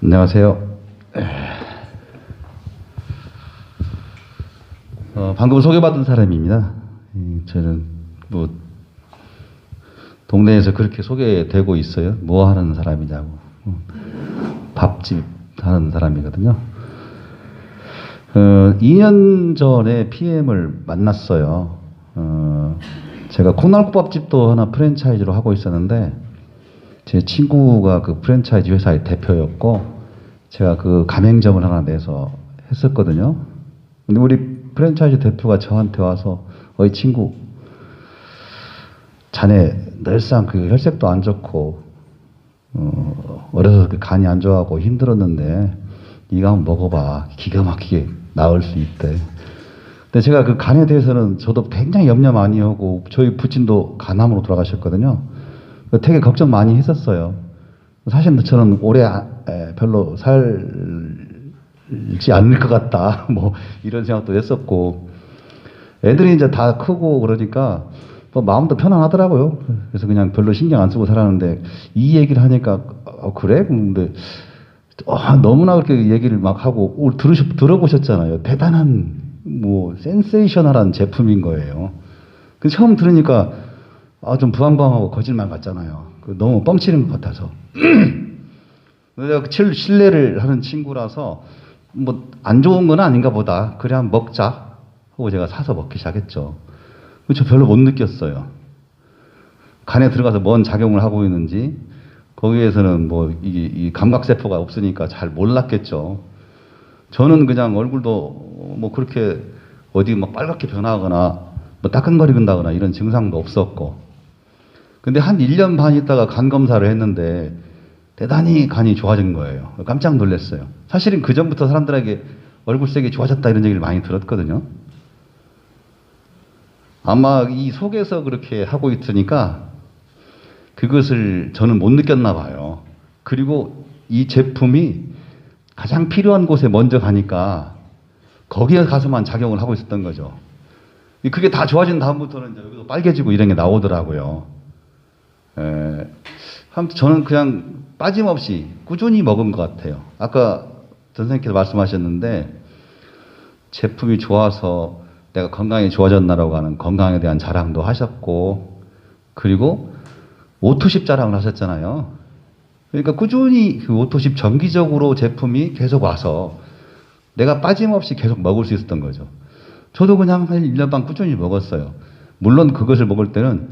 안녕하세요. 방금 소개받은 사람입니다. 저는 동네에서 그렇게 소개되고 있어요. 뭐 하는 사람이냐고. 밥집 하는 사람이거든요. 2년 전에 PM을 만났어요. 제가 콩나물국밥집도 하나 프랜차이즈로 하고 있었는데 제 친구가 그 프랜차이즈 회사의 대표였고 제가 그 가맹점을 하나 내서 했었거든요. 근데 우리 프랜차이즈 대표가 저한테 와서 어이 친구, 자네 늘상 그 혈색도 안 좋고 어려서 그 간이 안 좋아하고 힘들었는데 이거 한번 먹어봐. 기가 막히게 나을 수 있대. 근데 제가 그 간에 대해서는 저도 굉장히 염려 많이 하고 저희 부친도 간암으로 돌아가셨거든요. 되게 걱정 많이 했었어요. 사실 저는 올해 별로 살지 않을 것 같다. 뭐 이런 생각도 했었고 애들이 이제 다 크고 그러니까 뭐 마음도 편안하더라고요. 그래서 그냥 별로 신경 안 쓰고 살았는데 이 얘기를 하니까 그래? 근데 너무나 그렇게 얘기를 막 하고 들어보셨잖아요. 대단한 뭐 센세이셔널한 제품인 거예요. 그 처음 들으니까 좀 부황부황하고 거짓말 같잖아요. 너무 뻥치는 것 같아서. 내가 신뢰를 하는 친구라서 뭐 안 좋은 건 아닌가 보다. 그래 한번 먹자 하고 제가 사서 먹기 시작했죠. 저 별로 못 느꼈어요. 간에 들어가서 뭔 작용을 하고 있는지 거기에서는 뭐 이 감각세포가 없으니까 잘 몰랐겠죠. 저는 그냥 얼굴도 뭐 그렇게 어디 막 빨갛게 변하거나 뭐 따끔거리는다거나 이런 증상도 없었고. 근데 한 1년 반 있다가 간 검사를 했는데 대단히 간이 좋아진 거예요. 깜짝 놀랐어요. 사실은 그 전부터 사람들에게 얼굴색이 좋아졌다 이런 얘기를 많이 들었거든요. 아마 이 속에서 그렇게 하고 있으니까 그것을 저는 못 느꼈나 봐요. 그리고 이 제품이 가장 필요한 곳에 먼저 가니까 거기에 가서만 작용을 하고 있었던 거죠. 그게 다 좋아진 다음부터는 이제 여기도 빨개지고 이런 게 나오더라고요. 아무튼 저는 그냥 빠짐없이 꾸준히 먹은 것 같아요. 아까 선생님께서 말씀하셨는데 제품이 좋아서 내가 건강이 좋아졌나라고 하는 건강에 대한 자랑도 하셨고 그리고 오토십 자랑을 하셨잖아요. 그러니까 꾸준히 그 오토십 정기적으로 제품이 계속 와서 내가 빠짐없이 계속 먹을 수 있었던 거죠. 저도 그냥 한 1년 반 꾸준히 먹었어요. 물론 그것을 먹을 때는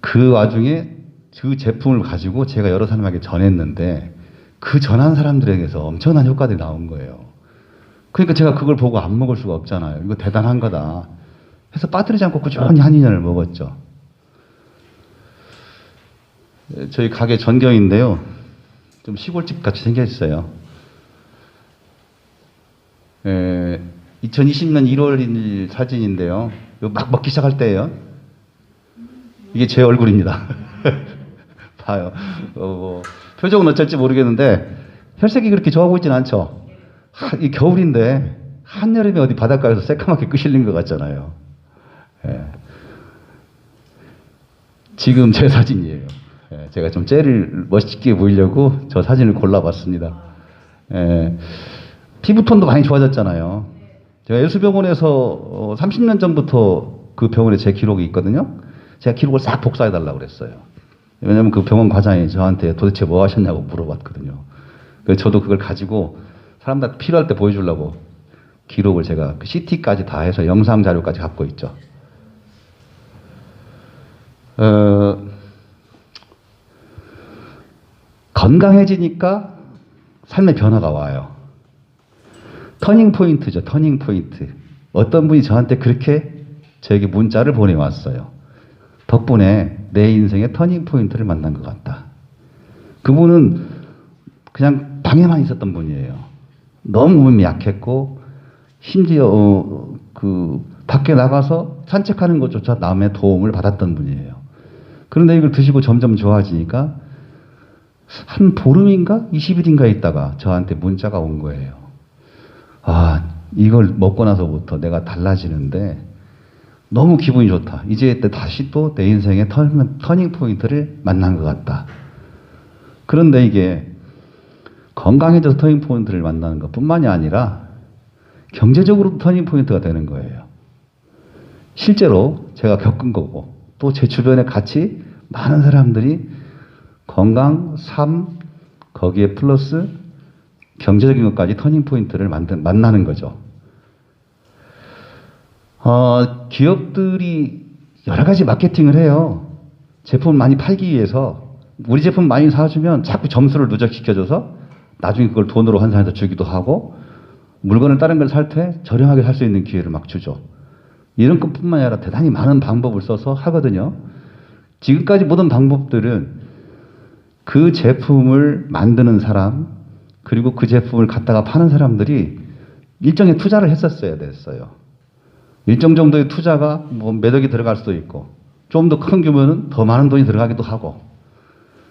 그 와중에 그 제품을 가지고 제가 여러 사람에게 전했는데 그 전한 사람들에게서 엄청난 효과들이 나온 거예요. 그러니까 제가 그걸 보고 안 먹을 수가 없잖아요. 이거 대단한 거다. 해서 빠뜨리지 않고 꾸준히 한 2년을 먹었죠. 저희 가게 전경인데요. 좀 시골집 같이 생겨 있어요. 2020년 1월 1일 사진인데요. 막 먹기 시작할 때예요. 이게 제 얼굴입니다. 봐요. 뭐, 표정은 어쩔지 모르겠는데 혈색이 그렇게 좋아 보이진 않죠. 이 겨울인데 한여름에 어디 바닷가에서 새까맣게 끄실린 것 같잖아요. 지금 제 사진이에요. 제가 좀 젤을 멋있게 보이려고 저 사진을 골라봤습니다. 피부톤도 많이 좋아졌잖아요. 제가 예수병원에서 30년 전부터 그 병원에 제 기록이 있거든요. 제가 기록을 싹 복사해달라고 그랬어요. 왜냐면 그 병원 과장이 저한테 도대체 뭐 하셨냐고 물어봤거든요. 그래서 저도 그걸 가지고 사람들 필요할 때 보여주려고 기록을 제가 그 CT까지 다 해서 영상 자료까지 갖고 있죠. 건강해지니까 삶의 변화가 와요. 터닝 포인트죠. 터닝 포인트. 어떤 분이 저한테 그렇게 저에게 문자를 보내왔어요. 덕분에 내 인생의 터닝 포인트를 만난 것 같다. 그분은 그냥 방에만 있었던 분이에요. 너무 몸이 약했고 심지어 밖에 나가서 산책하는 것조차 남의 도움을 받았던 분이에요. 그런데 이걸 드시고 점점 좋아지니까 한 보름인가 20일인가 있다가 저한테 문자가 온 거예요. 이걸 먹고 나서부터 내가 달라지는데 너무 기분이 좋다. 이제 다시 또 내 인생의 터닝 포인트를 만난 것 같다. 그런데 이게 건강해져서 터닝 포인트를 만나는 것 뿐만이 아니라 경제적으로도 터닝 포인트가 되는 거예요. 실제로 제가 겪은 거고 또 제 주변에 같이 많은 사람들이 건강, 삶, 거기에 플러스 경제적인 것까지 터닝 포인트를 만나는 거죠. 기업들이 여러 가지 마케팅을 해요. 제품을 많이 팔기 위해서 우리 제품 많이 사주면 자꾸 점수를 누적시켜줘서 나중에 그걸 돈으로 환산해서 주기도 하고 물건을 다른 걸 살 때 저렴하게 살 수 있는 기회를 막 주죠. 이런 것뿐만 아니라 대단히 많은 방법을 써서 하거든요. 지금까지 모든 방법들은 그 제품을 만드는 사람, 그리고 그 제품을 갖다가 파는 사람들이 일정의 투자를 했었어야 됐어요. 일정 정도의 투자가 뭐 몇 억이 들어갈 수도 있고, 좀 더 큰 규모는 더 많은 돈이 들어가기도 하고,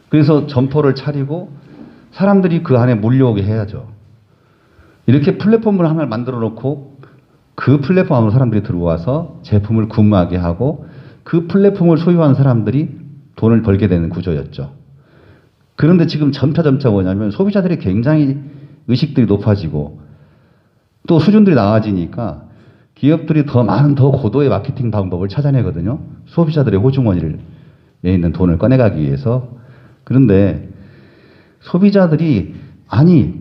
그래서 점포를 차리고 사람들이 그 안에 몰려오게 해야죠. 이렇게 플랫폼을 하나를 만들어 놓고 그 플랫폼 안으로 사람들이 들어와서 제품을 구매하게 하고 그 플랫폼을 소유한 사람들이 돈을 벌게 되는 구조였죠. 그런데 지금 점차 뭐냐면 소비자들이 굉장히 의식들이 높아지고 또 수준들이 나아지니까 기업들이 더 많은 더 고도의 마케팅 방법을 찾아내거든요. 소비자들의 호주머니에 있는 돈을 꺼내가기 위해서. 그런데 소비자들이 아니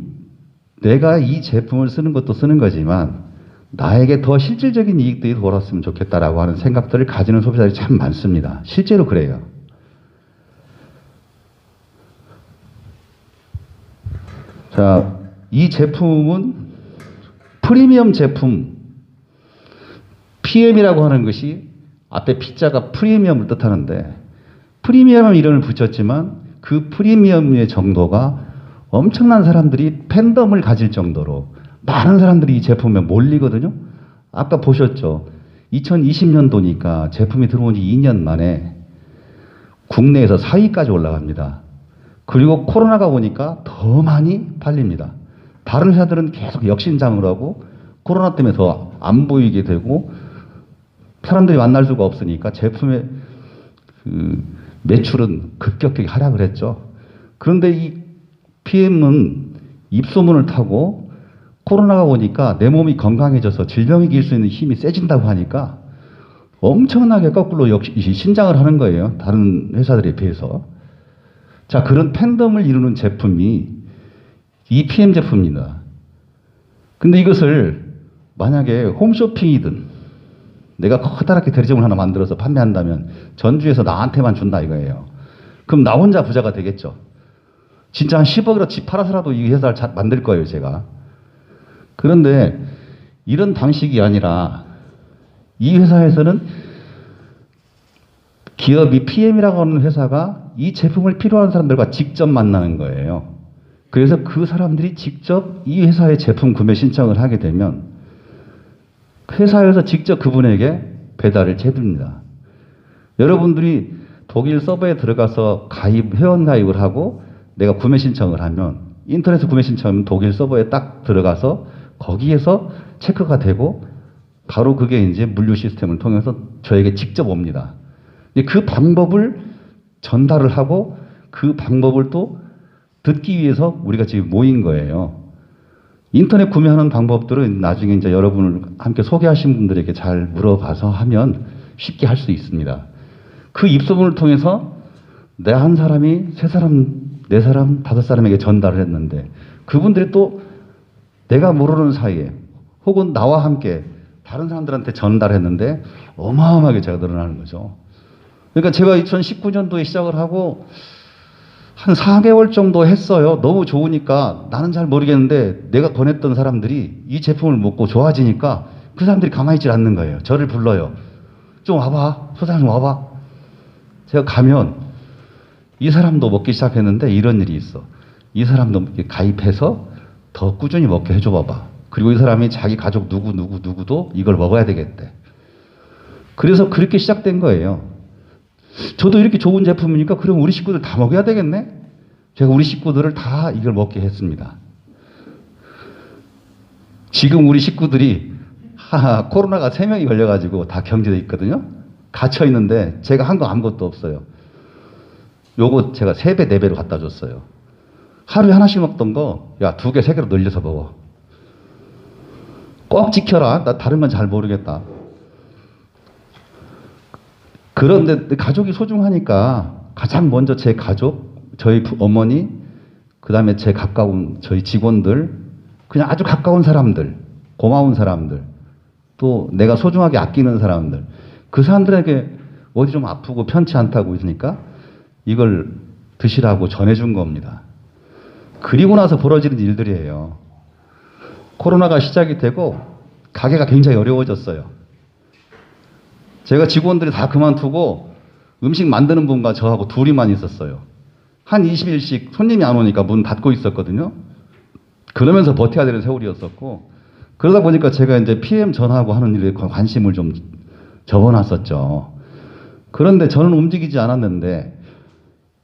내가 이 제품을 쓰는 것도 쓰는 거지만 나에게 더 실질적인 이익들이 돌아왔으면 좋겠다라고 하는 생각들을 가지는 소비자들이 참 많습니다. 실제로 그래요. 자, 이 제품은 프리미엄 제품, PM이라고 하는 것이 앞에 P자가 프리미엄을 뜻하는데 프리미엄 이름을 붙였지만 그 프리미엄의 정도가 엄청난 사람들이 팬덤을 가질 정도로 많은 사람들이 이 제품에 몰리거든요. 아까 보셨죠. 2020년도니까 제품이 들어온 지 2년 만에 국내에서 4위까지 올라갑니다. 그리고 코로나가 오니까 더 많이 팔립니다. 다른 회사들은 계속 역신장을 하고 코로나 때문에 더 안 보이게 되고 사람들이 만날 수가 없으니까 제품의 그 매출은 급격하게 하락을 했죠. 그런데 이 PM은 입소문을 타고 코로나가 오니까 내 몸이 건강해져서 질병이 이길 수 있는 힘이 세진다고 하니까 엄청나게 거꾸로 역시 신장을 하는 거예요. 다른 회사들에 비해서. 자, 그런 팬덤을 이루는 제품이 이 PM 제품입니다. 근데 이것을 만약에 홈쇼핑이든 내가 커다랗게 대리점을 하나 만들어서 판매한다면 전주에서 나한테만 준다 이거예요. 그럼 나 혼자 부자가 되겠죠. 진짜 한 10억이라도 집 팔아서라도 이 회사를 만들 거예요, 제가. 그런데 이런 방식이 아니라 이 회사에서는 기업이 PM이라고 하는 회사가 이 제품을 필요한 사람들과 직접 만나는 거예요. 그래서 그 사람들이 직접 이 회사의 제품 구매 신청을 하게 되면 회사에서 직접 그분에게 배달을 해줍니다. 여러분들이 독일 서버에 들어가서 회원 가입을 하고 내가 구매 신청을 하면 인터넷 구매 신청하면 독일 서버에 딱 들어가서 거기에서 체크가 되고 바로 그게 이제 물류 시스템을 통해서 저에게 직접 옵니다. 그 방법을 전달을 하고 그 방법을 또 듣기 위해서 우리가 지금 모인 거예요. 인터넷 구매하는 방법들은 나중에 이제 여러분을 함께 소개하신 분들에게 잘 물어봐서 하면 쉽게 할 수 있습니다. 그 입소문을 통해서 내 한 사람이 세 사람, 네 사람, 다섯 사람에게 전달을 했는데 그분들이 또 내가 모르는 사이에 혹은 나와 함께 다른 사람들한테 전달했는데 어마어마하게 제가 늘어나는 거죠. 그러니까 제가 2019년도에 시작을 하고 한 4개월 정도 했어요. 너무 좋으니까 나는 잘 모르겠는데 내가 권했던 사람들이 이 제품을 먹고 좋아지니까 그 사람들이 가만히 있질 않는 거예요. 저를 불러요. 좀 와봐. 소장님 와봐. 제가 가면 이 사람도 먹기 시작했는데 이런 일이 있어. 이 사람도 가입해서 더 꾸준히 먹게 해줘 봐봐. 그리고 이 사람이 자기 가족 누구도 이걸 먹어야 되겠대. 그래서 그렇게 시작된 거예요. 저도 이렇게 좋은 제품이니까 그럼 우리 식구들 다 먹여야 되겠네? 제가 우리 식구들을 다 이걸 먹게 했습니다. 지금 우리 식구들이 코로나가 3명이 걸려가지고 다 경제돼 있거든요. 갇혀 있는데 제가 한 거 아무것도 없어요. 요거 제가 3배, 4배로 갖다 줬어요. 하루에 하나씩 먹던 거, 야, 2개, 3개로 늘려서 먹어. 꼭 지켜라. 나 다른 건 잘 모르겠다. 그런데 가족이 소중하니까 가장 먼저 제 가족, 저희 어머니, 그 다음에 제 가까운 저희 직원들, 그냥 아주 가까운 사람들, 고마운 사람들, 또 내가 소중하게 아끼는 사람들, 그 사람들에게 어디 좀 아프고 편치 않다고 있으니까 이걸 드시라고 전해준 겁니다. 그리고 나서 벌어지는 일들이에요. 코로나가 시작이 되고 가게가 굉장히 어려워졌어요. 제가 직원들이 다 그만두고 음식 만드는 분과 저하고 둘이만 있었어요. 한 20일씩 손님이 안 오니까 문 닫고 있었거든요. 그러면서 버텨야 되는 세월이었었고, 그러다 보니까 제가 이제 PM 전하고 하는 일에 관심을 좀 접어놨었죠. 그런데 저는 움직이지 않았는데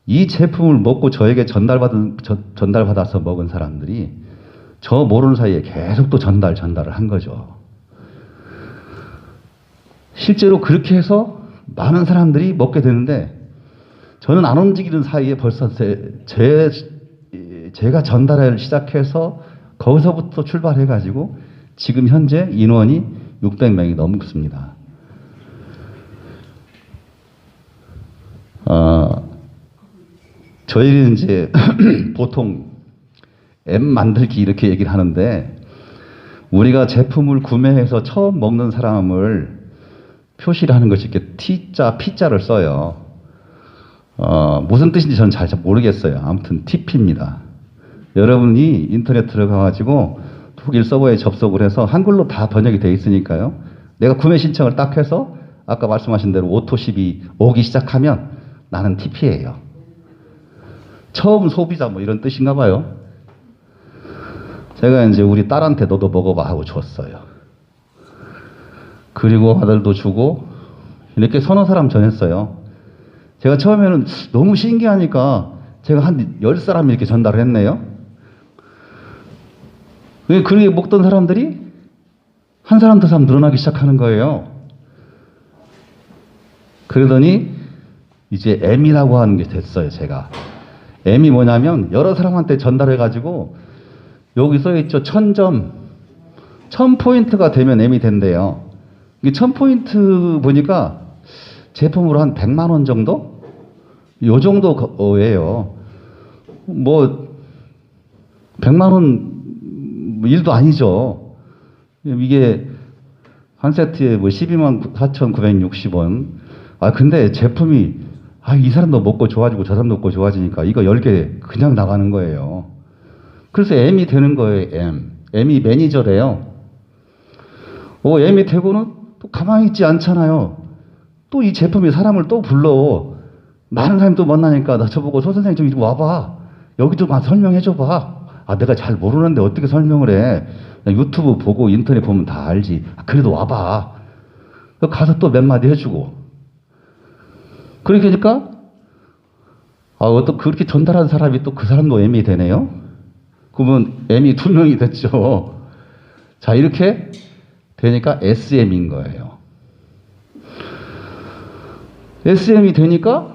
이 제품을 먹고 저에게 전달받아서 먹은 사람들이 저 모르는 사이에 계속 또 전달을 한 거죠. 실제로 그렇게 해서 많은 사람들이 먹게 되는데 저는 안 움직이는 사이에 벌써 제가 전달을 시작해서 거기서부터 출발해가지고 지금 현재 인원이 600명이 넘습니다. 저희는 이제 보통 앱 만들기 이렇게 얘기를 하는데, 우리가 제품을 구매해서 처음 먹는 사람을 표시를 하는 것이 이렇게 T자, P자를 써요. 무슨 뜻인지 저는 잘 모르겠어요. 아무튼 TP입니다. 여러분이 인터넷 들어가가지고 독일 서버에 접속을 해서 한글로 다 번역이 되어 있으니까요. 내가 구매 신청을 딱 해서 아까 말씀하신 대로 오토십이 오기 시작하면 나는 TP예요. 처음 소비자 뭐 이런 뜻인가 봐요. 제가 이제 우리 딸한테 너도 먹어봐 하고 줬어요. 그리고 아들도 주고 이렇게 서너 사람 전했어요. 제가 처음에는 너무 신기하니까 제가 한 10사람 이렇게 전달을 했네요. 그렇게 먹던 사람들이 한 사람 두 사람 늘어나기 시작하는 거예요. 그러더니 이제 M이라고 하는 게 됐어요, 제가. M이 뭐냐면 여러 사람한테 전달해가지고 여기 써있죠. 1000점, 1000포인트가 되면 M이 된대요. 1000포인트 보니까 제품으로 한 100만 원 정도? 요 정도예요. 뭐 100만 원 일도 아니죠. 이게 한 세트에 뭐 124,960원. 근데 제품이 이 사람도 먹고 좋아지고 저 사람도 먹고 좋아지니까 이거 10개 그냥 나가는 거예요. 그래서 M이 되는 거예요. M이 매니저래요. M이 되고는 또 가만히 있지 않잖아요. 또 이 제품이 사람을 또 불러. 많은 사람이 또 만나니까 나 저보고 소 선생님 좀 이리 와봐. 여기 좀 설명해 줘봐. 내가 잘 모르는데 어떻게 설명을 해. 유튜브 보고 인터넷 보면 다 알지. 그래도 와봐. 가서 또 몇 마디 해주고. 그렇게 하니까 또 그렇게 전달한 사람이 또 그 사람도 M이 되네요. 그러면 M이 2명이 됐죠. 자, 이렇게 되니까 SM인 거예요. SM이 되니까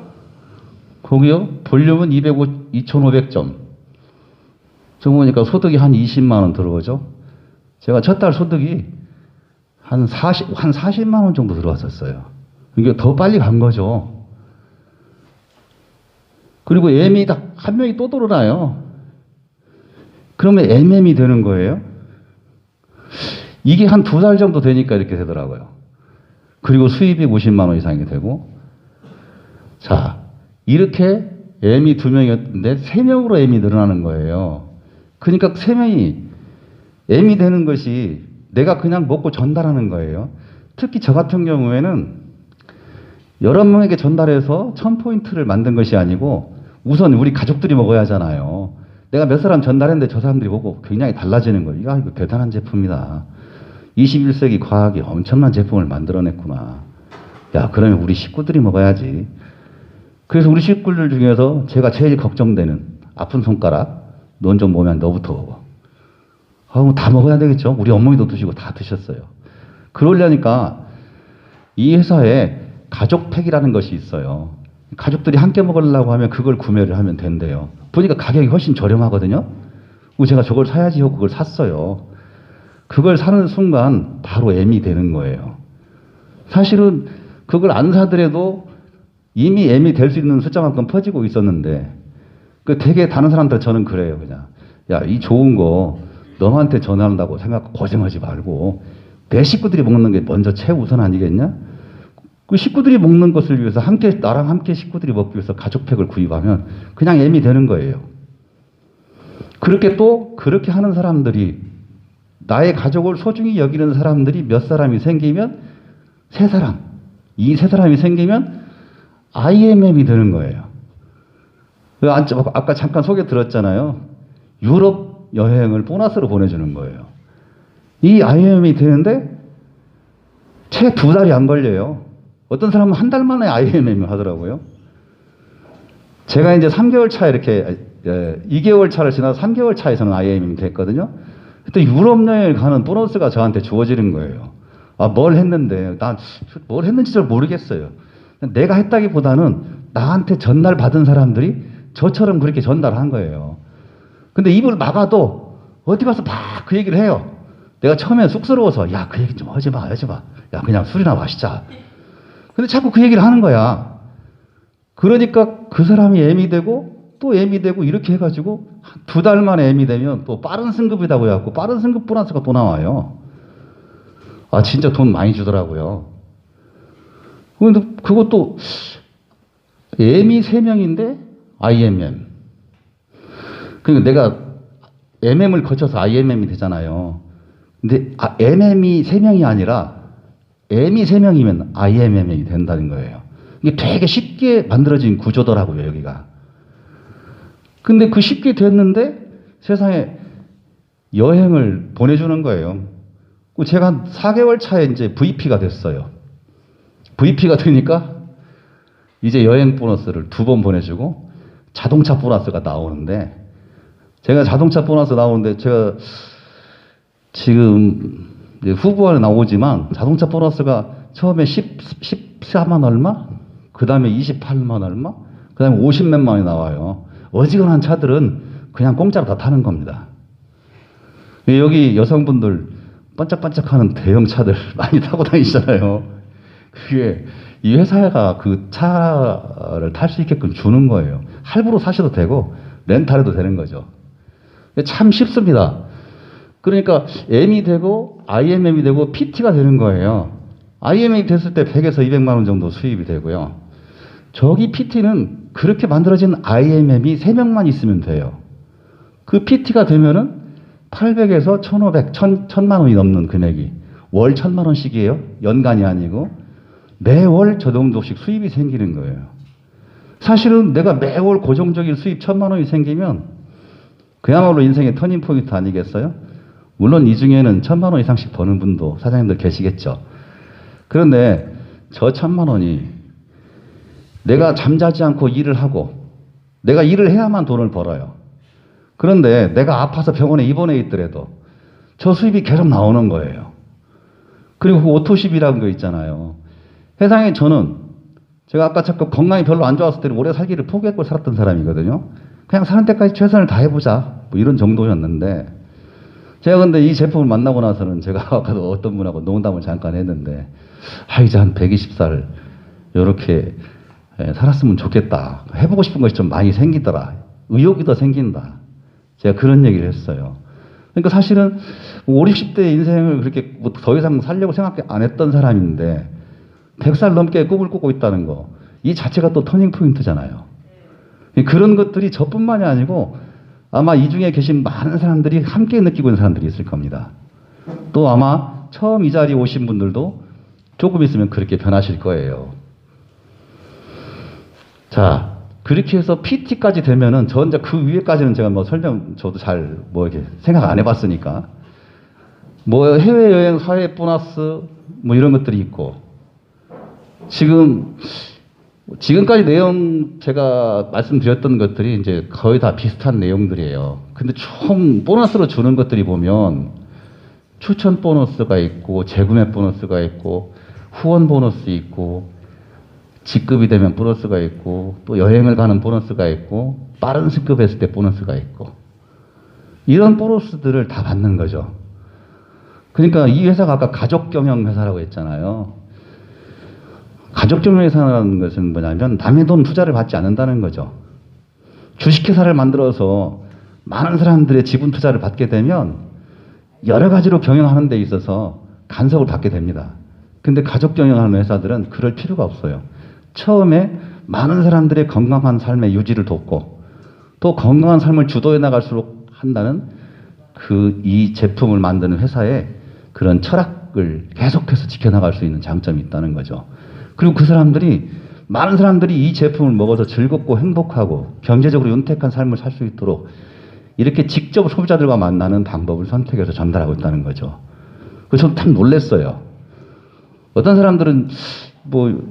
거기요 볼륨은 2,500점. 저 보니까 소득이 한 20만 원 들어오죠. 제가 첫 달 소득이 한 40만 원 정도 들어왔었어요. 이게 더 빨리 간 거죠. 그리고 M이 한 명이 또 들어나요. 그러면 MM이 되는 거예요. 이게 한 2달 정도 되니까 이렇게 되더라고요. 그리고 수입이 50만 원 이상이 되고. 자, 이렇게 M이 2명이었는데 3명으로 M이 늘어나는 거예요. 그러니까 3명이 M이 되는 것이 내가 그냥 먹고 전달하는 거예요. 특히 저 같은 경우에는 여러 명에게 전달해서 1000포인트를 만든 것이 아니고 우선 우리 가족들이 먹어야 하잖아요. 내가 몇 사람 전달했는데 저 사람들이 보고 굉장히 달라지는 거예요. 이거 대단한 제품이다. 21세기 과학이 엄청난 제품을 만들어냈구나. 야, 그러면 우리 식구들이 먹어야지. 그래서 우리 식구들 중에서 제가 제일 걱정되는 아픈 손가락, 넌 좀 보면 너부터 먹어. 다 먹어야 되겠죠. 우리 어머니도 드시고 다 드셨어요. 그러려니까 이 회사에 가족팩이라는 것이 있어요. 가족들이 함께 먹으려고 하면 그걸 구매를 하면 된대요. 보니까 가격이 훨씬 저렴하거든요. 제가 저걸 사야지 하고 그걸 샀어요. 그걸 사는 순간 바로 M이 되는 거예요. 사실은 그걸 안 사더라도 이미 M이 될 수 있는 숫자만큼 퍼지고 있었는데 되게 다른 사람들 저는 그래요. 그냥 야, 이 좋은 거 너한테 전화한다고 생각하고 고생하지 말고 내 식구들이 먹는 게 먼저 최우선 아니겠냐? 그 식구들이 먹는 것을 위해서 나랑 함께 식구들이 먹기 위해서 가족팩을 구입하면 그냥 M이 되는 거예요. 그렇게 하는 사람들이 나의 가족을 소중히 여기는 사람들이 몇 사람이 생기면 세 사람. 이 세 사람이 생기면 IMM이 되는 거예요. 아까 잠깐 소개 들었잖아요. 유럽 여행을 보너스로 보내주는 거예요. 이 IMM이 되는데 채 2달이 안 걸려요. 어떤 사람은 한 달 만에 IMM을 하더라고요. 제가 이제 3개월 차에 이렇게 2개월 차를 지나서 3개월 차에 저는 IMM이 됐거든요. 그때 유럽 여행을 가는 보너스가 저한테 주어지는 거예요. 뭘 했는데, 난 뭘 했는지 잘 모르겠어요. 내가 했다기보다는 나한테 전달 받은 사람들이 저처럼 그렇게 전달한 거예요. 근데 입을 막아도 어디 가서 막 그 얘기를 해요. 내가 처음에 쑥스러워서, 야, 그 얘기 좀 하지 마. 야, 그냥 술이나 마시자. 근데 자꾸 그 얘기를 하는 거야. 그러니까 그 사람이 M이 되고 또 M이 되고 이렇게 해가지고 2달 만에 M이 되면 또 빠른 승급이라고 해갖고 빠른 승급 보너스가 또 나와요. 진짜 돈 많이 주더라고요. 근데 그것도 M이 3명인데 IMM. 그러니까 내가 MM을 거쳐서 IMM이 되잖아요. 근데 MM이 3명이 아니라 M이 3명이면 IMM이 된다는 거예요. 이게 되게 쉽게 만들어진 구조더라고요, 여기가. 근데 그 쉽게 됐는데 세상에 여행을 보내주는 거예요. 제가 한 4개월 차에 이제 VP가 됐어요. VP가 되니까 이제 여행 보너스를 2번 보내주고 자동차 보너스가 나오는데 제가 자동차 보너스 나오는데 제가 지금 이제 후보 안에 나오지만 자동차 보너스가 처음에 14만 얼마? 그 다음에 28만 얼마? 그 다음에 50몇만 원이 나와요. 어지간한 차들은 그냥 공짜로 다 타는 겁니다. 여기 여성분들 반짝반짝하는 대형 차들 많이 타고 다니시잖아요. 그게 이 회사가 그 차를 탈 수 있게끔 주는 거예요. 할부로 사셔도 되고 렌탈해도 되는 거죠. 참 쉽습니다. 그러니까 M이 되고 IMM이 되고 PT가 되는 거예요. IMM이 됐을 때 100에서 200만 원 정도 수입이 되고요. 저기 PT는 그렇게 만들어진 IMM이 3명만 있으면 돼요. 그 PT가 되면은 800에서 1500, 1000만 원이 넘는 금액이 월 1000만 원씩이에요. 연간이 아니고 매월 저 정도씩 수입이 생기는 거예요. 사실은 내가 매월 고정적인 수입 1000만 원이 생기면 그야말로 인생의 터닝 포인트 아니겠어요? 물론 이 중에는 1000만 원 이상씩 버는 분도 사장님들 계시겠죠. 그런데 저 1000만 원이 내가 잠자지 않고 일을 하고 내가 일을 해야만 돈을 벌어요. 그런데 내가 아파서 병원에 입원해 있더라도 저 수입이 계속 나오는 거예요. 그리고 그 오토십이라는 거 있잖아요. 세상에 저는 제가 아까 자꾸 건강이 별로 안 좋았을 때는 오래 살기를 포기하고 살았던 사람이거든요. 그냥 사는 때까지 최선을 다해보자 뭐 이런 정도였는데 제가 근데 이 제품을 만나고 나서는 제가 아까도 어떤 분하고 농담을 잠깐 했는데 이제 한 120살 이렇게 살았으면 좋겠다. 해보고 싶은 것이 좀 많이 생기더라. 의욕이 더 생긴다. 제가 그런 얘기를 했어요. 그러니까 사실은 50, 60대 인생을 그렇게 뭐 더 이상 살려고 생각 안 했던 사람인데 100살 넘게 꿈을 꾸고 있다는 거. 이 자체가 또 터닝 포인트잖아요. 그런 것들이 저뿐만이 아니고 아마 이 중에 계신 많은 사람들이 함께 느끼고 있는 사람들이 있을 겁니다. 또 아마 처음 이 자리에 오신 분들도 조금 있으면 그렇게 변하실 거예요. 자, 그렇게 해서 PT까지 되면은 저 이제 그 위에까지는 제가 뭐 설명 저도 잘 뭐 이렇게 생각 안 해봤으니까 뭐 해외여행 사회 보너스 뭐 이런 것들이 있고 지금까지 내용 제가 말씀드렸던 것들이 이제 거의 다 비슷한 내용들이에요. 근데 총 보너스로 주는 것들이 보면 추천 보너스가 있고 재구매 보너스가 있고 후원 보너스 있고 직급이 되면 보너스가 있고 또 여행을 가는 보너스가 있고 빠른 승급했을 때 보너스가 있고 이런 보너스들을 다 받는 거죠. 그러니까 이 회사가 아까 가족 경영 회사라고 했잖아요. 가족 경영 회사라는 것은 뭐냐면 남의 돈 투자를 받지 않는다는 거죠. 주식회사를 만들어서 많은 사람들의 지분 투자를 받게 되면 여러 가지로 경영하는 데 있어서 간섭을 받게 됩니다. 근데 가족 경영하는 회사들은 그럴 필요가 없어요. 처음에 많은 사람들의 건강한 삶의 유지를 돕고 또 건강한 삶을 주도해 나갈수록 한다는 이 제품을 만드는 회사의 그런 철학을 계속해서 지켜나갈 수 있는 장점이 있다는 거죠. 그리고 많은 사람들이 이 제품을 먹어서 즐겁고 행복하고 경제적으로 윤택한 삶을 살 수 있도록 이렇게 직접 소비자들과 만나는 방법을 선택해서 전달하고 있다는 거죠. 그래서 저는 참 놀랐어요. 어떤 사람들은 뭐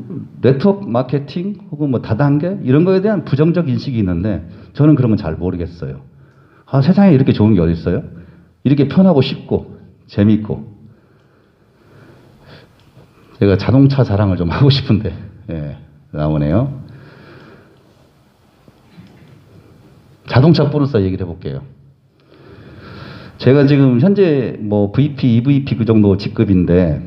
네트워크 마케팅 혹은 뭐 다단계 이런 거에 대한 부정적 인식이 있는데 저는 그런 건 잘 모르겠어요. 세상에 이렇게 좋은 게 어디 있어요? 이렇게 편하고 쉽고 재미있고. 제가 자동차 자랑을 좀 하고 싶은데 나오네요. 자동차 보너스 얘기를 해볼게요. 제가 지금 현재 뭐 VP, EVP 그 정도 직급인데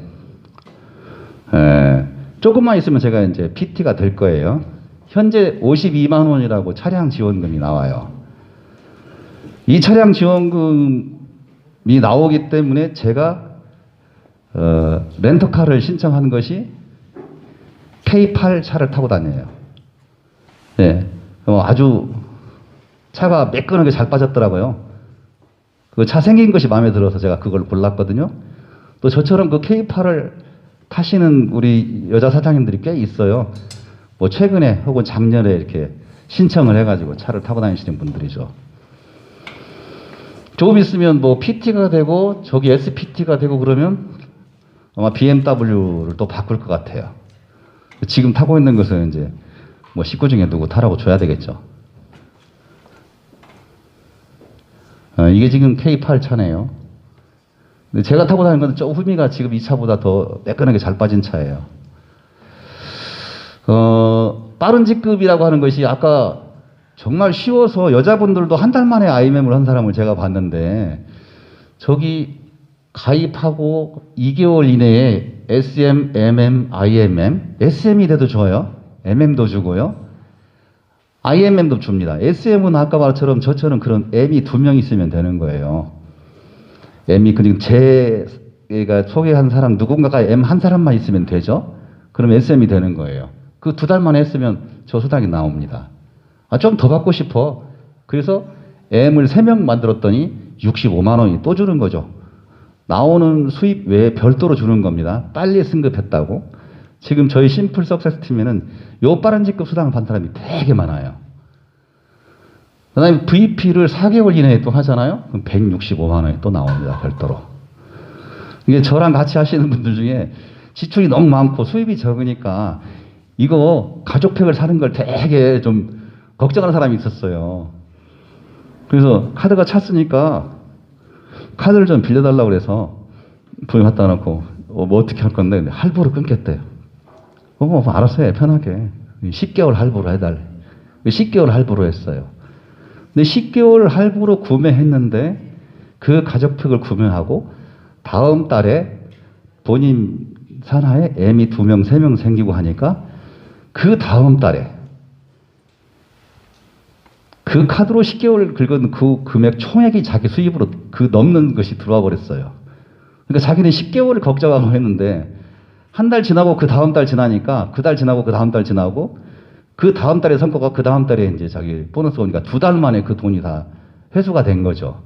조금만 있으면 제가 이제 PT가 될 거예요. 현재 52만 원이라고 차량 지원금이 나와요. 이 차량 지원금이 나오기 때문에 제가 렌터카를 신청한 것이 K8 차를 타고 다녀요. 아주 차가 매끈하게 잘 빠졌더라고요. 그 차 생긴 것이 마음에 들어서 제가 그걸 골랐거든요. 또 저처럼 그 K8을 타시는 우리 여자 사장님들이 꽤 있어요. 뭐 최근에 혹은 작년에 이렇게 신청을 해가지고 차를 타고 다니시는 분들이죠. 조금 있으면 뭐 PT가 되고 저기 SPT가 되고 그러면 아마 BMW를 또 바꿀 것 같아요. 지금 타고 있는 것은 이제 뭐 식구 중에 누구 타라고 줘야 되겠죠. 이게 지금 K8 차네요. 근데 제가 타고 다니는 건 저 후미가 지금 이 차보다 더 매끈하게 잘 빠진 차예요. 빠른 직급이라고 하는 것이 아까 정말 쉬워서 여자분들도 한 달 만에 IMM을 한 사람을 제가 봤는데 저기 가입하고 2개월 이내에 SM, MM, IMM, SM이 돼도 줘요. MM도 주고요. IMM도 줍니다. SM은 아까 말처럼 저처럼 그런 M이 2명 있으면 되는 거예요. M이 그리고 제가 소개한 사람 누군가가 M 한 사람만 있으면 되죠. 그럼 SM이 되는 거예요. 그 2달 만에 했으면 저 수당이 나옵니다. 좀 더 받고 싶어. 그래서 M을 3명 만들었더니 65만 원이 또 주는 거죠. 나오는 수입 외에 별도로 주는 겁니다. 빨리 승급했다고. 지금 저희 심플 석세스 팀에는 요 빠른 직급 수당을 받는 사람이 되게 많아요. 그 다음에 VP를 4개월 이내에 또 하잖아요? 그럼 165만 원이 또 나옵니다. 별도로. 이게 저랑 같이 하시는 분들 중에 지출이 너무 많고 수입이 적으니까 이거 가족팩을 사는 걸 되게 좀 걱정하는 사람이 있었어요. 그래서 카드가 찼으니까 카드를 좀 빌려달라고 그래서 돈을 갖다 놓고 뭐 어떻게 할 건데 할부로 끊겠대요. 알아서 해 편하게 10개월 할부로 해달래. 10개월 할부로 했어요. 근데 10개월 할부로 구매했는데 그 가족팩을 구매하고 다음 달에 본인 산하에 M이 2명, 3명 생기고 하니까 그 다음 달에 그 카드로 10개월 긁은 그 금액 총액이 자기 수입으로 그 넘는 것이 들어와 버렸어요. 그러니까 자기는 10개월을 걱정하고 했는데 한 달 지나고 그 다음 달 지나니까 그 달 지나고 그 다음 달 지나고 그 다음 달의 성과가 그 다음 달에 이제 자기 보너스 오니까 2달 만에 그 돈이 다 회수가 된 거죠.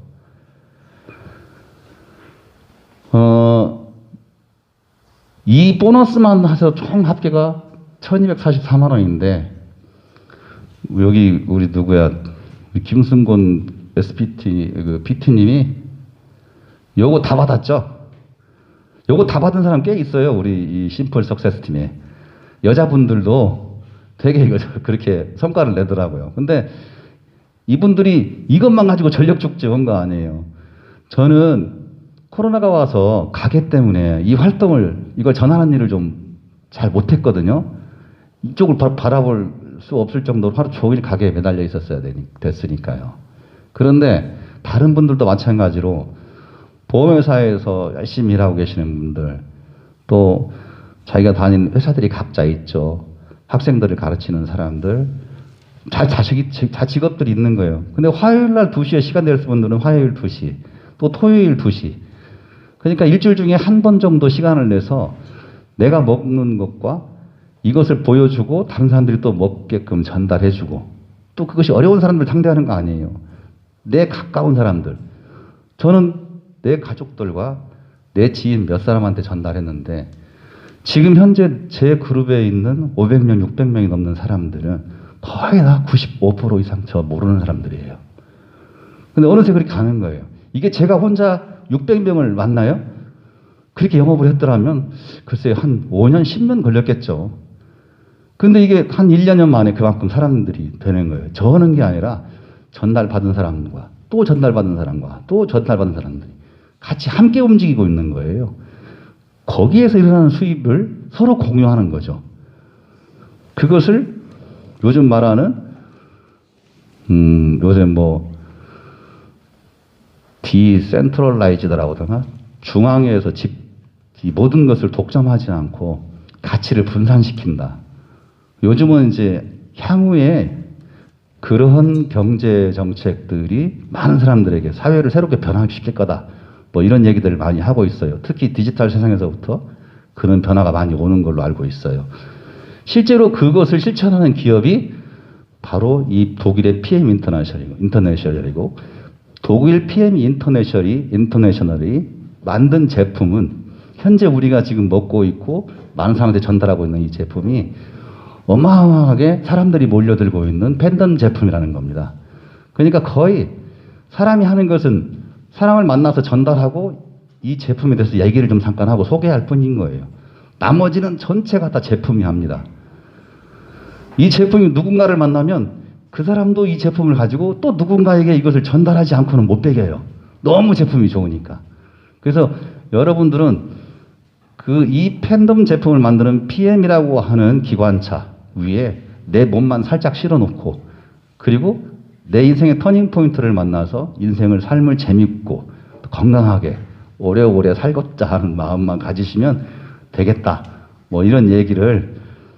이 보너스만 해서 총 합계가 1244만 원인데 여기 우리 누구야 우리 김승곤 SPT 그 PT님이 요거 다 받았죠. 요거 다 받은 사람 꽤 있어요. 우리 이 심플 석세스 팀에 여자분들도 되게 이거 그렇게 성과를 내더라고요. 근데 이분들이 이것만 가지고 전력 축제 온 거 아니에요. 저는 코로나가 와서 가게 때문에 이 활동을 이걸 전하는 일을 좀 잘 못했거든요. 이쪽을 바라볼 수 없을 정도로 하루 종일 가게에 매달려 있었어야 됐으니까요. 그런데 다른 분들도 마찬가지로 보험회사에서 열심히 일하고 계시는 분들 또 자기가 다니는 회사들이 각자 있죠. 학생들을 가르치는 사람들 다 직업들이 있는 거예요. 근데 화요일 날 2시에 시간 낼 분들은 화요일 2시 또 토요일 2시 그러니까 일주일 중에 한 번 정도 시간을 내서 내가 먹는 것과 이것을 보여주고 다른 사람들이 또 먹게끔 전달해주고 또 그것이 어려운 사람들 상대하는 거 아니에요. 내 가까운 사람들 저는 내 가족들과 내 지인 몇 사람한테 전달했는데 지금 현재 제 그룹에 있는 500명, 600명이 넘는 사람들은 거의 다 95% 이상 저 모르는 사람들이에요. 근데 어느새 그렇게 가는 거예요. 이게 제가 혼자 600명을 만나요? 그렇게 영업을 했더라면 글쎄요, 한 5년, 10년 걸렸겠죠. 근데 이게 한 1, 2년 만에 그만큼 사람들이 되는 거예요. 저 하는 게 아니라 전달받은 사람과 또 전달받은 사람과 또 전달받은 사람들이 같이 함께 움직이고 있는 거예요. 거기에서 일어나는 수입을 서로 공유하는 거죠. 그것을 요즘 말하는 요새 뭐 디센트럴라이즈드라고 하나, 중앙에서 이 모든 것을 독점하지 않고 가치를 분산시킨다. 요즘은 이제 향후에 그러한 경제 정책들이 많은 사람들에게 사회를 새롭게 변화시킬 거다. 뭐 이런 얘기들을 많이 하고 있어요. 특히 디지털 세상에서부터 그런 변화가 많이 오는 걸로 알고 있어요. 실제로 그것을 실천하는 기업이 바로 이 독일의 PM 인터내셔널이고 독일 PM 인터내셔널이 만든 제품은 현재 우리가 지금 먹고 있고 많은 사람한테 전달하고 있는 이 제품이 어마어마하게 사람들이 몰려들고 있는 팬덤 제품이라는 겁니다. 그러니까 거의 사람이 하는 것은 사람을 만나서 전달하고 이 제품에 대해서 얘기를 좀 잠깐 하고 소개할 뿐인 거예요. 나머지는 전체가 다 제품이 합니다. 이 제품이 누군가를 만나면 그 사람도 이 제품을 가지고 또 누군가에게 이것을 전달하지 않고는 못 배겨요. 너무 제품이 좋으니까. 그래서 여러분들은 이 팬덤 제품을 만드는 PM이라고 하는 기관차 위에 내 몸만 살짝 실어놓고 그리고 내 인생의 터닝 포인트를 만나서 인생을 삶을 재밌고 건강하게 오래오래 살고자 하는 마음만 가지시면 되겠다. 뭐 이런 얘기를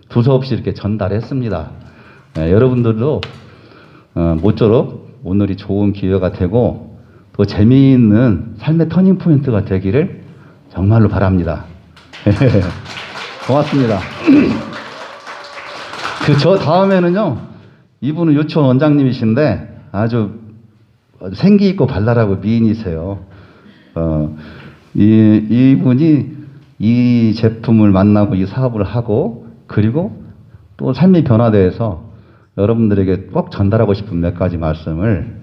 두서없이 이렇게 전달했습니다. 여러분들도 모쪼록 오늘이 좋은 기회가 되고 또 재미있는 삶의 터닝 포인트가 되기를 정말로 바랍니다. 고맙습니다. 저 다음에는요, 이분은 유치원 원장님이신데 아주 생기 있고 발랄하고 미인이세요. 이분이 이 제품을 만나고 이 사업을 하고 그리고 또 삶의 변화대해서 여러분들에게 꼭 전달하고 싶은 몇 가지 말씀을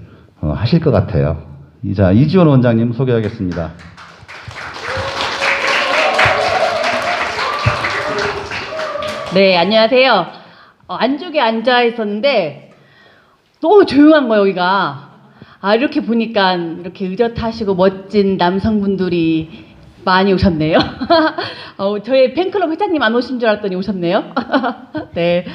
하실 것 같아요. 자, 이지원 원장님 소개하겠습니다. 네, 안녕하세요. 안쪽에 앉아 있었는데 너무 조용한 거예요, 여기가. 이렇게 보니까 이렇게 의젓하시고 멋진 남성분들이 많이 오셨네요. 저희 팬클럽 회장님 안 오신 줄 알았더니 오셨네요. 네.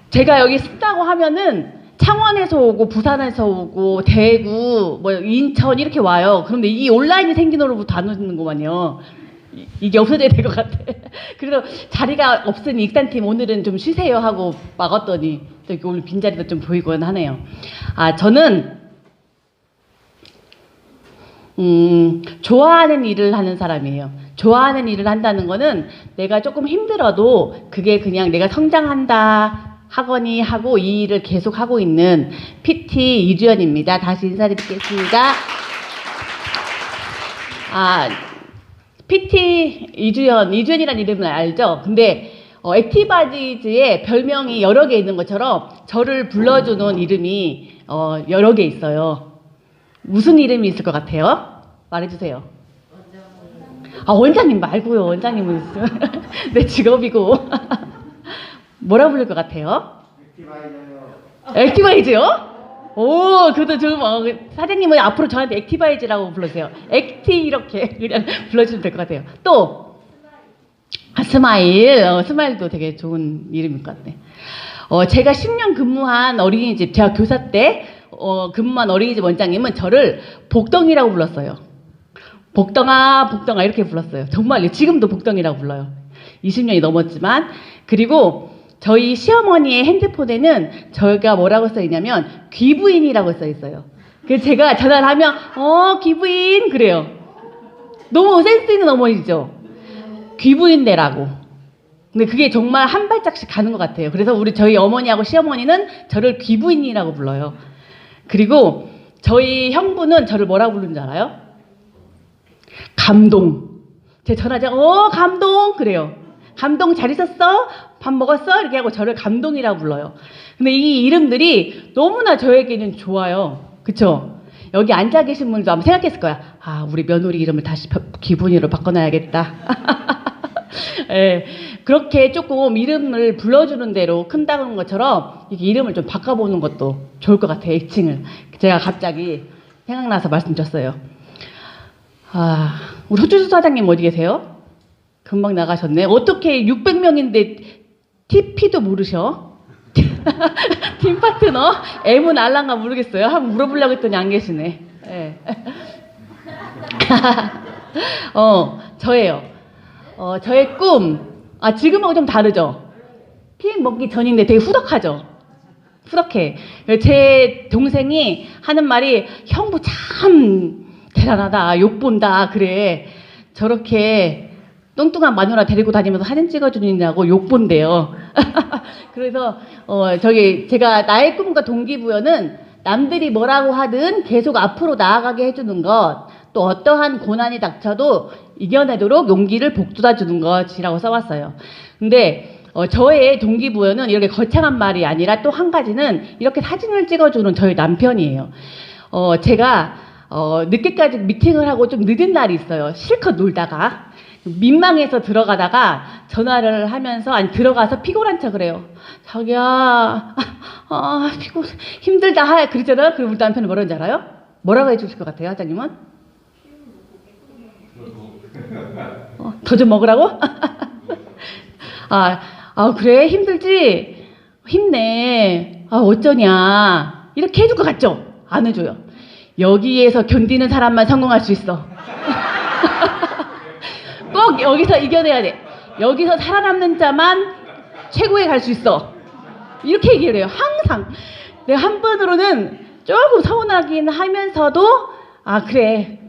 제가 여기 쓴다고 하면은 창원에서 오고 부산에서 오고 대구 뭐 인천 이렇게 와요. 그런데 이 온라인이 생긴 후로부터 안 오는 거만요. 이게 없어져야 될 것 같아. 그래서 자리가 없으니 익산팀 오늘은 좀 쉬세요 하고 막았더니 또 오늘 빈자리도 좀 보이곤 하네요. 저는 좋아하는 일을 하는 사람이에요. 좋아하는 일을 한다는 거는 내가 조금 힘들어도 그게 그냥 내가 성장한다 하거니 하고 이 일을 계속 하고 있는 PT 이주연입니다. 다시 인사드리겠습니다. PT 이주연이라는 이름을 알죠? 근데 액티바디즈에 별명이 여러 개 있는 것처럼 저를 불러주는 이름이 여러 개 있어요. 무슨 이름이 있을 것 같아요? 말해주세요. 원장님 말고요. 원장님은 내 직업이고. 뭐라 부를 것 같아요? 액티바이즈요? 오, 그것도 좀, 사장님은 앞으로 저한테 액티바이즈라고 불러주세요. 액티, 이렇게 그냥 불러주시면 될 것 같아요. 또, 스마일. 스마일도 되게 좋은 이름일 것 같네. 제가 10년 근무한 어린이집, 제가 교사 때, 근무한 어린이집 원장님은 저를 복덩이라고 불렀어요. 복덩아, 복덩아, 이렇게 불렀어요. 정말요. 지금도 복덩이라고 불러요. 20년이 넘었지만. 그리고, 저희 시어머니의 핸드폰에는 저희가 뭐라고 써있냐면 귀부인이라고 써있어요. 그래서 제가 전화를 하면 귀부인 그래요. 너무 센스 있는 어머니죠. 귀부인네라고. 근데 그게 정말 한 발짝씩 가는 것 같아요. 그래서 저희 어머니하고 시어머니는 저를 귀부인이라고 불러요. 그리고 저희 형부는 저를 뭐라고 부르는 줄 알아요? 감동. 제 전화자 감동 그래요. 감동 잘 있었어? 밥 먹었어? 이렇게 하고 저를 감동이라고 불러요. 근데 이 이름들이 너무나 저에게는 좋아요. 그쵸? 여기 앉아 계신 분도 아마 생각했을 거야. 아, 우리 며느리 이름을 다시 기분이로 바꿔놔야겠다. 예, 그렇게 조금 이름을 불러주는 대로 큰다는 것처럼 이렇게 이름을 좀 바꿔보는 것도 좋을 것 같아요. 애칭을. 제가 갑자기 생각나서 말씀드렸어요. 아, 우리 호주수 사장님 어디 계세요? 금방 나가셨네. 어떻게 600명인데 TP도 모르셔? 팀 파트너? M은 알란가 모르겠어요. 한번 물어보려고 했더니 안 계시네. 네. 저예요. 저의 꿈. 아, 지금하고 좀 다르죠? PM 먹기 전인데 되게 후덕하죠? 후덕해. 제 동생이 하는 말이 형부 참 대단하다. 욕본다. 그래. 저렇게 뚱뚱한 마누라 데리고 다니면서 사진 찍어주느냐고 욕본대요. 그래서 제가 나의 꿈과 동기부여는 남들이 뭐라고 하든 계속 앞으로 나아가게 해주는 것, 또 어떠한 고난이 닥쳐도 이겨내도록 용기를 북돋아 주는 것이라고 써왔어요. 근데 저의 동기부여는 이렇게 거창한 말이 아니라 또 한 가지는 이렇게 사진을 찍어주는 저희 남편이에요. 제가 늦게까지 미팅을 하고 좀 늦은 날이 있어요. 실컷 놀다가. 민망해서 들어가다가 전화를 하면서 들어가서 피곤한 척을 해요. 자기야, 피곤, 힘들다 그러잖아요. 그리고 우리 남편은 뭐라는지 알아요? 뭐라고 해주실 것 같아요, 사장님은? 더 좀 먹으라고? 그래? 힘들지? 힘내. 어쩌냐? 이렇게 해줄 것 같죠? 안 해줘요. 여기에서 견디는 사람만 성공할 수 있어. 꼭 여기서 이겨내야 돼. 여기서 살아남는 자만 최고에 갈 수 있어. 이렇게 얘기를 해요. 항상. 내가 한편으로는 조금 서운하긴 하면서도 그래.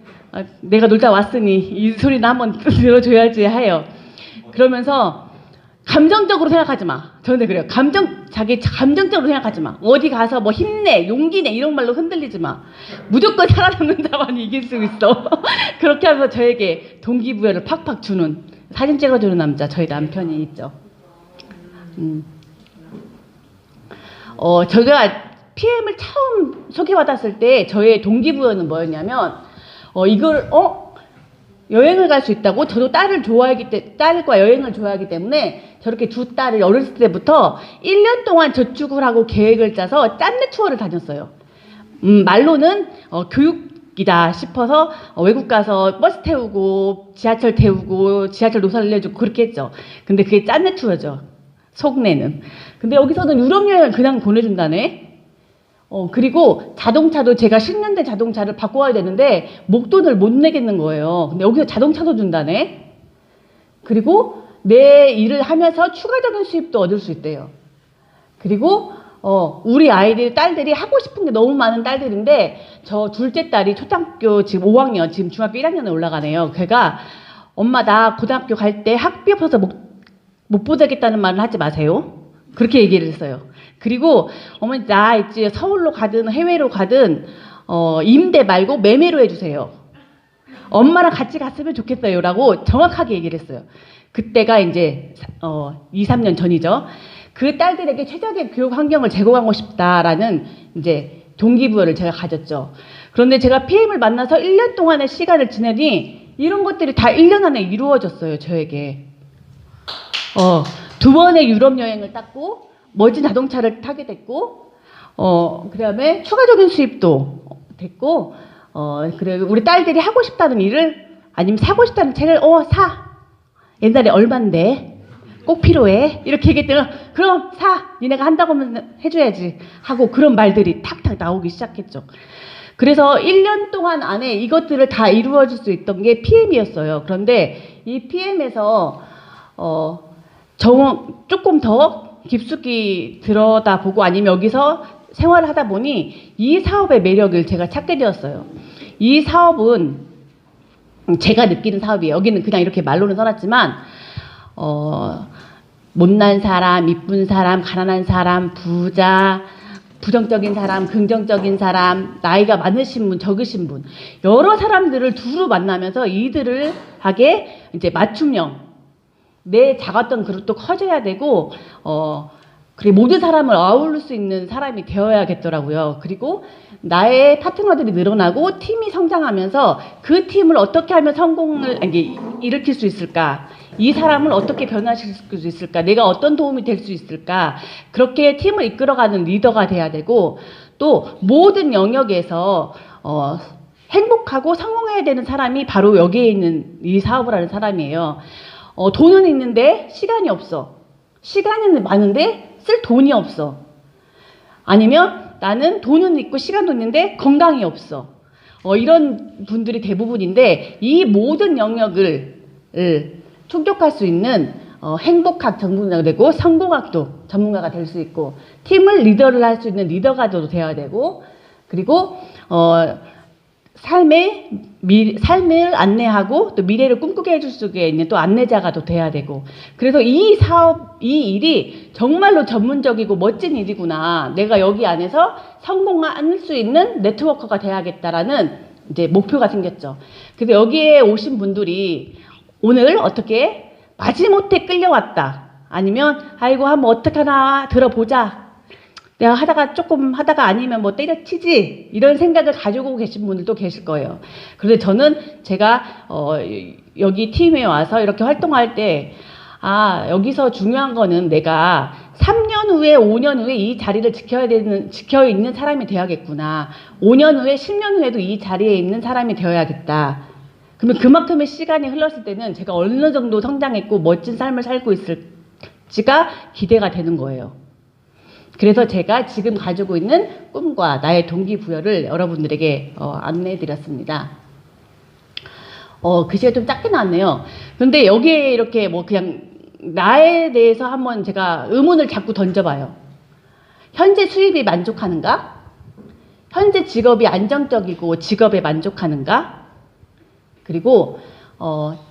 내가 놀다 왔으니 이 소리는 한번 들어줘야지 해요. 그러면서 감정적으로 생각하지 마. 저는 그래요. 자기 감정적으로 생각하지 마. 어디 가서 뭐 힘내, 용기 내 이런 말로 흔들리지 마. 무조건 살아남는 자만 이길 수 있어. 그렇게 하면서 저에게 동기부여를 팍팍 주는, 사진 찍어주는 남자, 저희 남편이 있죠. 제가 PM을 처음 소개받았을 때 저의 동기부여는 뭐였냐면 여행을 갈 수 있다고. 저도 딸과 여행을 좋아하기 때문에 저렇게 두 딸을 어렸을 때부터 1년 동안 저축을 하고 계획을 짜서 짠내 투어를 다녔어요. 말로는 교육이다 싶어서 외국 가서 버스 태우고 지하철 태우고 지하철 노사를 내주고 그렇게 했죠. 근데 그게 짠내 투어죠. 속내는. 근데 여기서는 유럽 여행을 그냥 보내준다네. 그리고 자동차도 제가 10년 된 자동차를 바꿔야 되는데 목돈을 못 내겠는 거예요. 근데 여기서 자동차도 준다네. 그리고 내 일을 하면서 추가적인 수입도 얻을 수 있대요. 그리고 우리 딸들이 하고 싶은 게 너무 많은 딸들인데 저 둘째 딸이 초등학교 지금 5학년, 지금 중학교 1학년에 올라가네요. 걔가 엄마 나 고등학교 갈 때 학비 없어서 못 보내겠다는 말은 하지 마세요. 그렇게 얘기를 했어요. 그리고 어머니 나 이제 서울로 가든 해외로 가든 임대 말고 매매로 해주세요. 엄마랑 같이 갔으면 좋겠어요 라고 정확하게 얘기를 했어요. 그때가 이제 2, 3년 전이죠. 그 딸들에게 최적의 교육 환경을 제공하고 싶다라는 이제 동기부여를 제가 가졌죠. 그런데 제가 PM을 만나서 1년 동안의 시간을 지내니 이런 것들이 다 1년 안에 이루어졌어요. 저에게. 2번의 유럽 여행을 땄고 멋진 자동차를 타게 됐고 그다음에 추가적인 수입도 됐고 그리고 우리 딸들이 하고 싶다는 일을 아니면 사고 싶다는 책을 사. 옛날에 얼만데 꼭 필요해 이렇게 얘기했더니 그럼 사. 니네가 한다고 하면 해줘야지 하고 그런 말들이 탁탁 나오기 시작했죠. 그래서 1년 동안 안에 이것들을 다 이루어질 수 있던 게 PM이었어요. 그런데 이 PM에서 조금 더 깊숙이 들여다보고 아니면 여기서 생활을 하다 보니 이 사업의 매력을 제가 찾게 되었어요. 이 사업은 제가 느끼는 사업이에요. 여기는 그냥 이렇게 말로는 써놨지만 못난 사람, 이쁜 사람, 가난한 사람, 부자, 부정적인 사람, 긍정적인 사람, 나이가 많으신 분, 적으신 분, 여러 사람들을 두루 만나면서 이들을 하게 이제 맞춤형, 내 작았던 그릇도 커져야 되고, 그리고 모든 사람을 아우를 수 있는 사람이 되어야겠더라고요. 그리고 나의 파트너들이 늘어나고 팀이 성장하면서 그 팀을 어떻게 하면 성공을 일으킬 수 있을까? 이 사람을 어떻게 변화시킬 수 있을까? 내가 어떤 도움이 될 수 있을까? 그렇게 팀을 이끌어가는 리더가 돼야 되고, 또 모든 영역에서 행복하고 성공해야 되는 사람이 바로 여기에 있는 이 사업을 하는 사람이에요. 돈은 있는데 시간이 없어. 시간은 많은데 쓸 돈이 없어. 아니면 나는 돈은 있고 시간도 있는데 건강이 없어. 이런 분들이 대부분인데, 이 모든 영역을 충족할 수 있는 행복학 전문가가 되고, 성공학도 전문가가 될 수 있고, 팀을 리더를 할 수 있는 리더가 되어야 되고, 그리고 삶을 안내하고 또 미래를 꿈꾸게 해줄 수 있는 또 안내자가 또 돼야 되고. 그래서 이 사업, 이 일이 정말로 전문적이고 멋진 일이구나. 내가 여기 안에서 성공할 수 있는 네트워커가 돼야겠다라는 이제 목표가 생겼죠. 그래서 여기에 오신 분들이 오늘 어떻게 마지못해 끌려왔다. 아니면 아이고 한번 어떡하나 들어보자. 내가 조금 하다가 아니면 뭐 때려치지, 이런 생각을 가지고 계신 분들도 계실 거예요. 그런데 저는 제가 여기 팀에 와서 이렇게 활동할 때, 여기서 중요한 거는 내가 3년 후에 5년 후에 이 자리를 지켜 있는 사람이 되어야겠구나. 5년 후에 10년 후에도 이 자리에 있는 사람이 되어야겠다. 그러면 그만큼의 시간이 흘렀을 때는 제가 어느 정도 성장했고 멋진 삶을 살고 있을지가 기대가 되는 거예요. 그래서 제가 지금 가지고 있는 꿈과 나의 동기부여를 여러분들에게 안내해드렸습니다. 글씨가 좀 작게 나왔네요. 그런데 여기에 이렇게 뭐 그냥 나에 대해서 한번 제가 의문을 자꾸 던져봐요. 현재 수입이 만족하는가? 현재 직업이 안정적이고 직업에 만족하는가? 그리고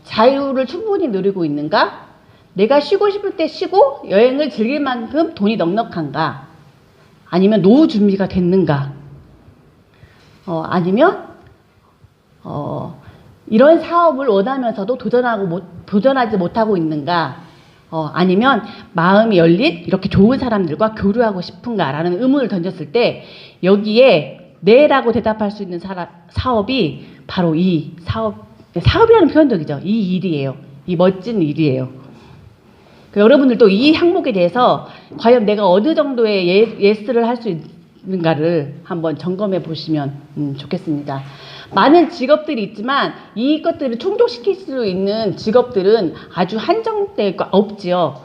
자유를 충분히 누리고 있는가? 내가 쉬고 싶을 때 쉬고 여행을 즐길 만큼 돈이 넉넉한가? 아니면 노후 준비가 됐는가? 아니면 이런 사업을 원하면서도 도전하지 못하고 있는가? 아니면 마음이 열린 이렇게 좋은 사람들과 교류하고 싶은가라는 의문을 던졌을 때, 여기에 네라고 대답할 수 있는 사업이 바로 이 사업이라는 표현도 그죠? 이 일이에요. 이 멋진 일이에요. 여러분들도 이 항목에 대해서 과연 내가 어느 정도의 예스를 할 수 있는가를 한번 점검해 보시면 좋겠습니다. 많은 직업들이 있지만 이것들을 충족시킬 수 있는 직업들은 아주 한정되고 없지요.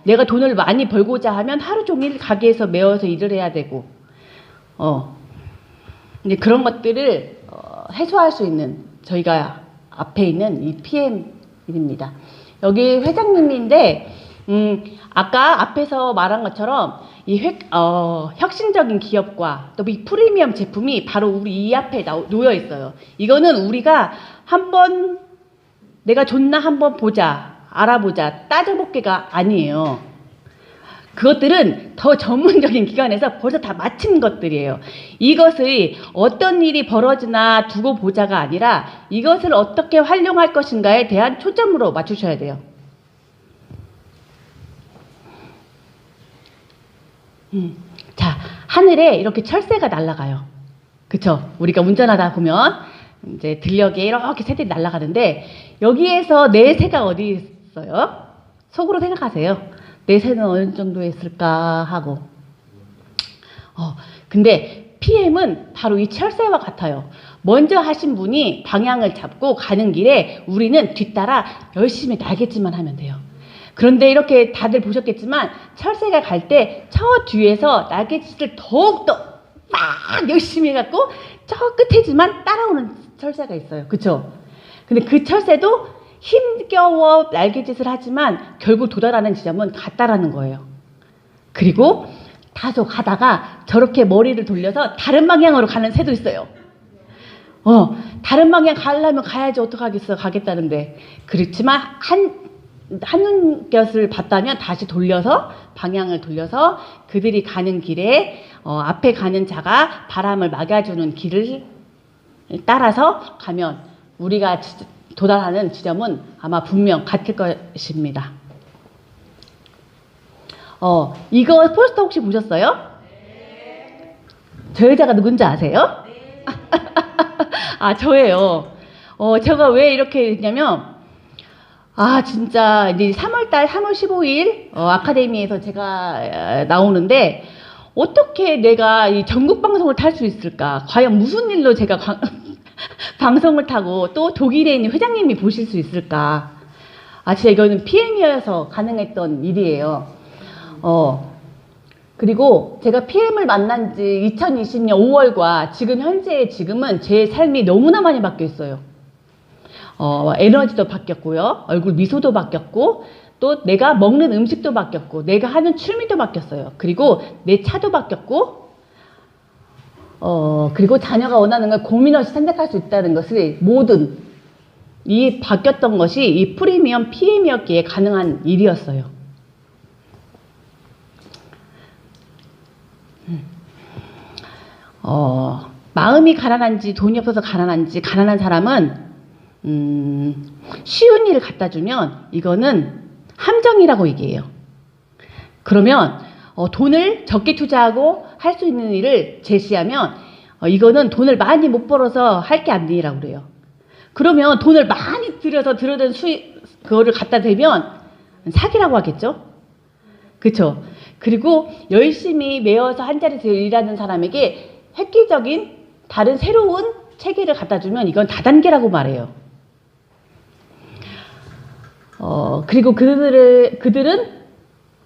내가 돈을 많이 벌고자 하면 하루 종일 가게에서 매어서 일을 해야 되고, 이제 그런 것들을 해소할 수 있는 저희가 앞에 있는 이 PM입니다. 여기 회장님인데, 아까 앞에서 말한 것처럼 이 혁신적인 기업과 또 이 프리미엄 제품이 바로 우리 이 앞에 놓여 있어요. 이거는 우리가 한번 내가 좋나 한번 보자, 알아보자, 따져볼게가 아니에요. 그것들은 더 전문적인 기관에서 벌써 다 마친 것들이에요. 이것을 어떤 일이 벌어지나 두고 보자가 아니라 이것을 어떻게 활용할 것인가에 대한 초점으로 맞추셔야 돼요. 자, 하늘에 이렇게 철새가 날아가요. 그쵸? 우리가 운전하다 보면 이제 들녘에 이렇게 새들이 날아가는데, 여기에서 내 새가 어디 있어요? 속으로 생각하세요. 내 새는 어느 정도에 있을까 하고. 근데 PM은 바로 이 철새와 같아요. 먼저 하신 분이 방향을 잡고 가는 길에 우리는 뒤따라 열심히 날갯짓만 하면 돼요. 그런데 이렇게 다들 보셨겠지만 철새가 갈 때 저 뒤에서 날갯짓을 더욱더 막 열심히 해갖고 저 끝에지만 따라오는 철새가 있어요. 그쵸? 근데 그 철새도 힘겨워 날갯짓을 하지만 결국 도달하는 지점은 같다라는 거예요. 그리고 다소 가다가 저렇게 머리를 돌려서 다른 방향으로 가는 새도 있어요. 다른 방향 가려면 가야지, 어떡하겠어, 가겠다는데. 그렇지만 한 것을 봤다면 다시 돌려서 방향을 돌려서 그들이 가는 길에 앞에 가는 자가 바람을 막아주는 길을 따라서 가면 우리가 도달하는 지점은 아마 분명 같을 것입니다. 이거 포스터 혹시 보셨어요? 저 여자가 누군지 아세요? 아, 저예요. 제가 왜 이렇게 했냐면, 진짜, 이제 3월 15일, 아카데미에서 제가 나오는데, 어떻게 내가 이 전국 방송을 탈 수 있을까? 과연 무슨 일로 제가 방송을 타고 또 독일에 있는 회장님이 보실 수 있을까? 진짜 이거는 PM이어서 가능했던 일이에요. 그리고 제가 PM을 만난 지 2020년 5월과 지금 현재의 지금은 제 삶이 너무나 많이 바뀌었어요. 에너지도 바뀌었고요. 얼굴 미소도 바뀌었고, 또 내가 먹는 음식도 바뀌었고, 내가 하는 취미도 바뀌었어요. 그리고 내 차도 바뀌었고, 그리고 자녀가 원하는 걸 고민 없이 선택할 수 있다는 것을 모든 이 바뀌었던 것이 이 프리미엄 PM이었기에 가능한 일이었어요. 마음이 가난한지 돈이 없어서 가난한지 가난한 사람은 쉬운 일을 갖다 주면 이거는 함정이라고 얘기해요. 그러면 돈을 적게 투자하고 할 수 있는 일을 제시하면 이거는 돈을 많이 못 벌어서 할 게 아니라고 그래요. 그러면 돈을 많이 들여든 그거를 갖다 대면 사기라고 하겠죠? 그쵸? 그리고 열심히 매어서 한 자리에서 일하는 사람에게 획기적인 다른 새로운 체계를 갖다 주면 이건 다단계라고 말해요. 그리고 그들은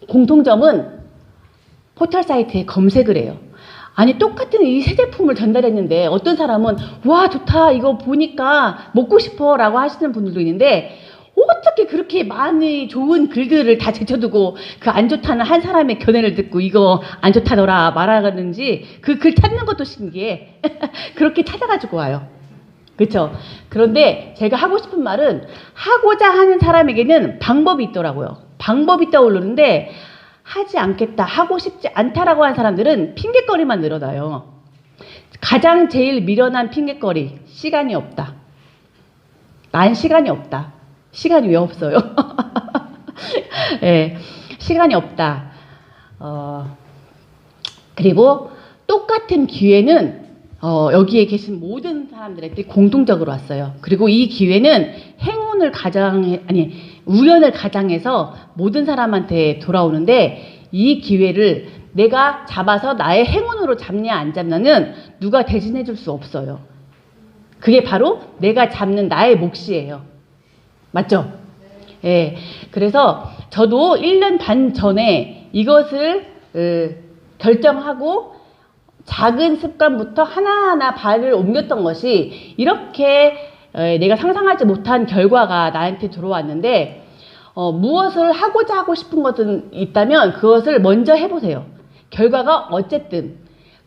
공통점은 포털 사이트에 검색을 해요. 아니, 똑같은 이 새 제품을 전달했는데 어떤 사람은 와, 좋다, 이거 보니까 먹고 싶어 라고 하시는 분들도 있는데 어떻게 그렇게 많이 좋은 글들을 다 제쳐두고 그 안 좋다는 한 사람의 견해를 듣고 이거 안 좋다더라 말하는지 그 글 찾는 것도 신기해. 그렇게 찾아가지고 와요. 그렇죠? 그런데 제가 하고 싶은 말은 하고자 하는 사람에게는 방법이 있더라고요. 방법이 떠오르는데 하지 않겠다, 하고 싶지 않다라고 한 사람들은 핑계거리만 늘어나요. 가장 제일 미련한 핑계거리, 시간이 없다. 난 시간이 없다. 시간이 왜 없어요? 네, 시간이 없다. 그리고 똑같은 기회는 여기에 계신 모든 사람들한테 공통적으로 왔어요. 그리고 이 기회는 우연을 가장해서 모든 사람한테 돌아오는데 이 기회를 내가 잡아서 나의 행운으로 잡냐 안 잡냐는 누가 대신해 줄 수 없어요. 그게 바로 내가 잡는 나의 몫이에요. 맞죠? 예. 그래서 저도 1년 반 전에 이것을 결정하고 작은 습관부터 하나하나 발을 옮겼던 것이 이렇게 내가 상상하지 못한 결과가 나한테 들어왔는데 무엇을 하고 싶은 것은 있다면 그것을 먼저 해보세요. 결과가 어쨌든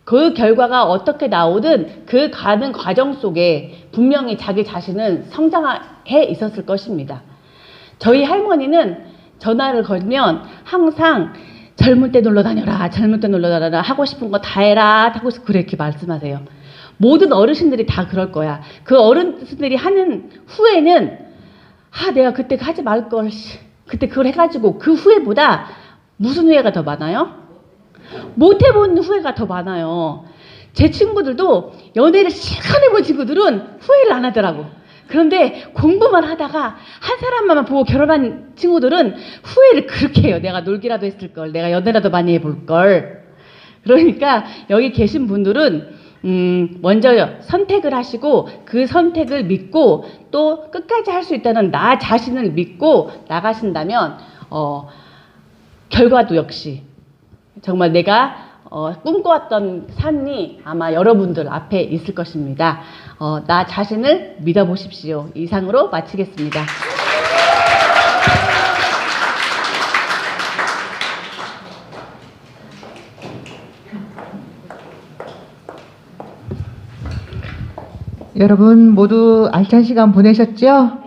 그 결과가 어떻게 나오든 그 가는 과정 속에 분명히 자기 자신은 성장해 있었을 것입니다. 저희 할머니는 전화를 걸면 항상 젊을 때 놀러 다녀라, 젊을 때 놀러 다녀라, 하고 싶은 거 다 해라, 하고 그렇게 말씀하세요. 모든 어르신들이 다 그럴 거야. 그 어른들이 하는 후에는 내가 그때 하지 말걸, 그때 그걸 해가지고 그 후회보다 무슨 후회가 더 많아요? 못 해본 후회가 더 많아요. 제 친구들도 연애를 시간 해본 친구들은 후회를 안 하더라고. 그런데 공부만 하다가 한 사람만 보고 결혼한 친구들은 후회를 그렇게 해요. 내가 놀기라도 했을 걸, 내가 연애라도 많이 해볼 걸. 그러니까 여기 계신 분들은 먼저 선택을 하시고 그 선택을 믿고 또 끝까지 할 수 있다는 나 자신을 믿고 나가신다면 결과도 역시 정말 내가 꿈꿔왔던 삶이 아마 여러분들 앞에 있을 것입니다. 나 자신을 믿어보십시오. 이상으로 마치겠습니다. 여러분 모두 알찬 시간 보내셨죠?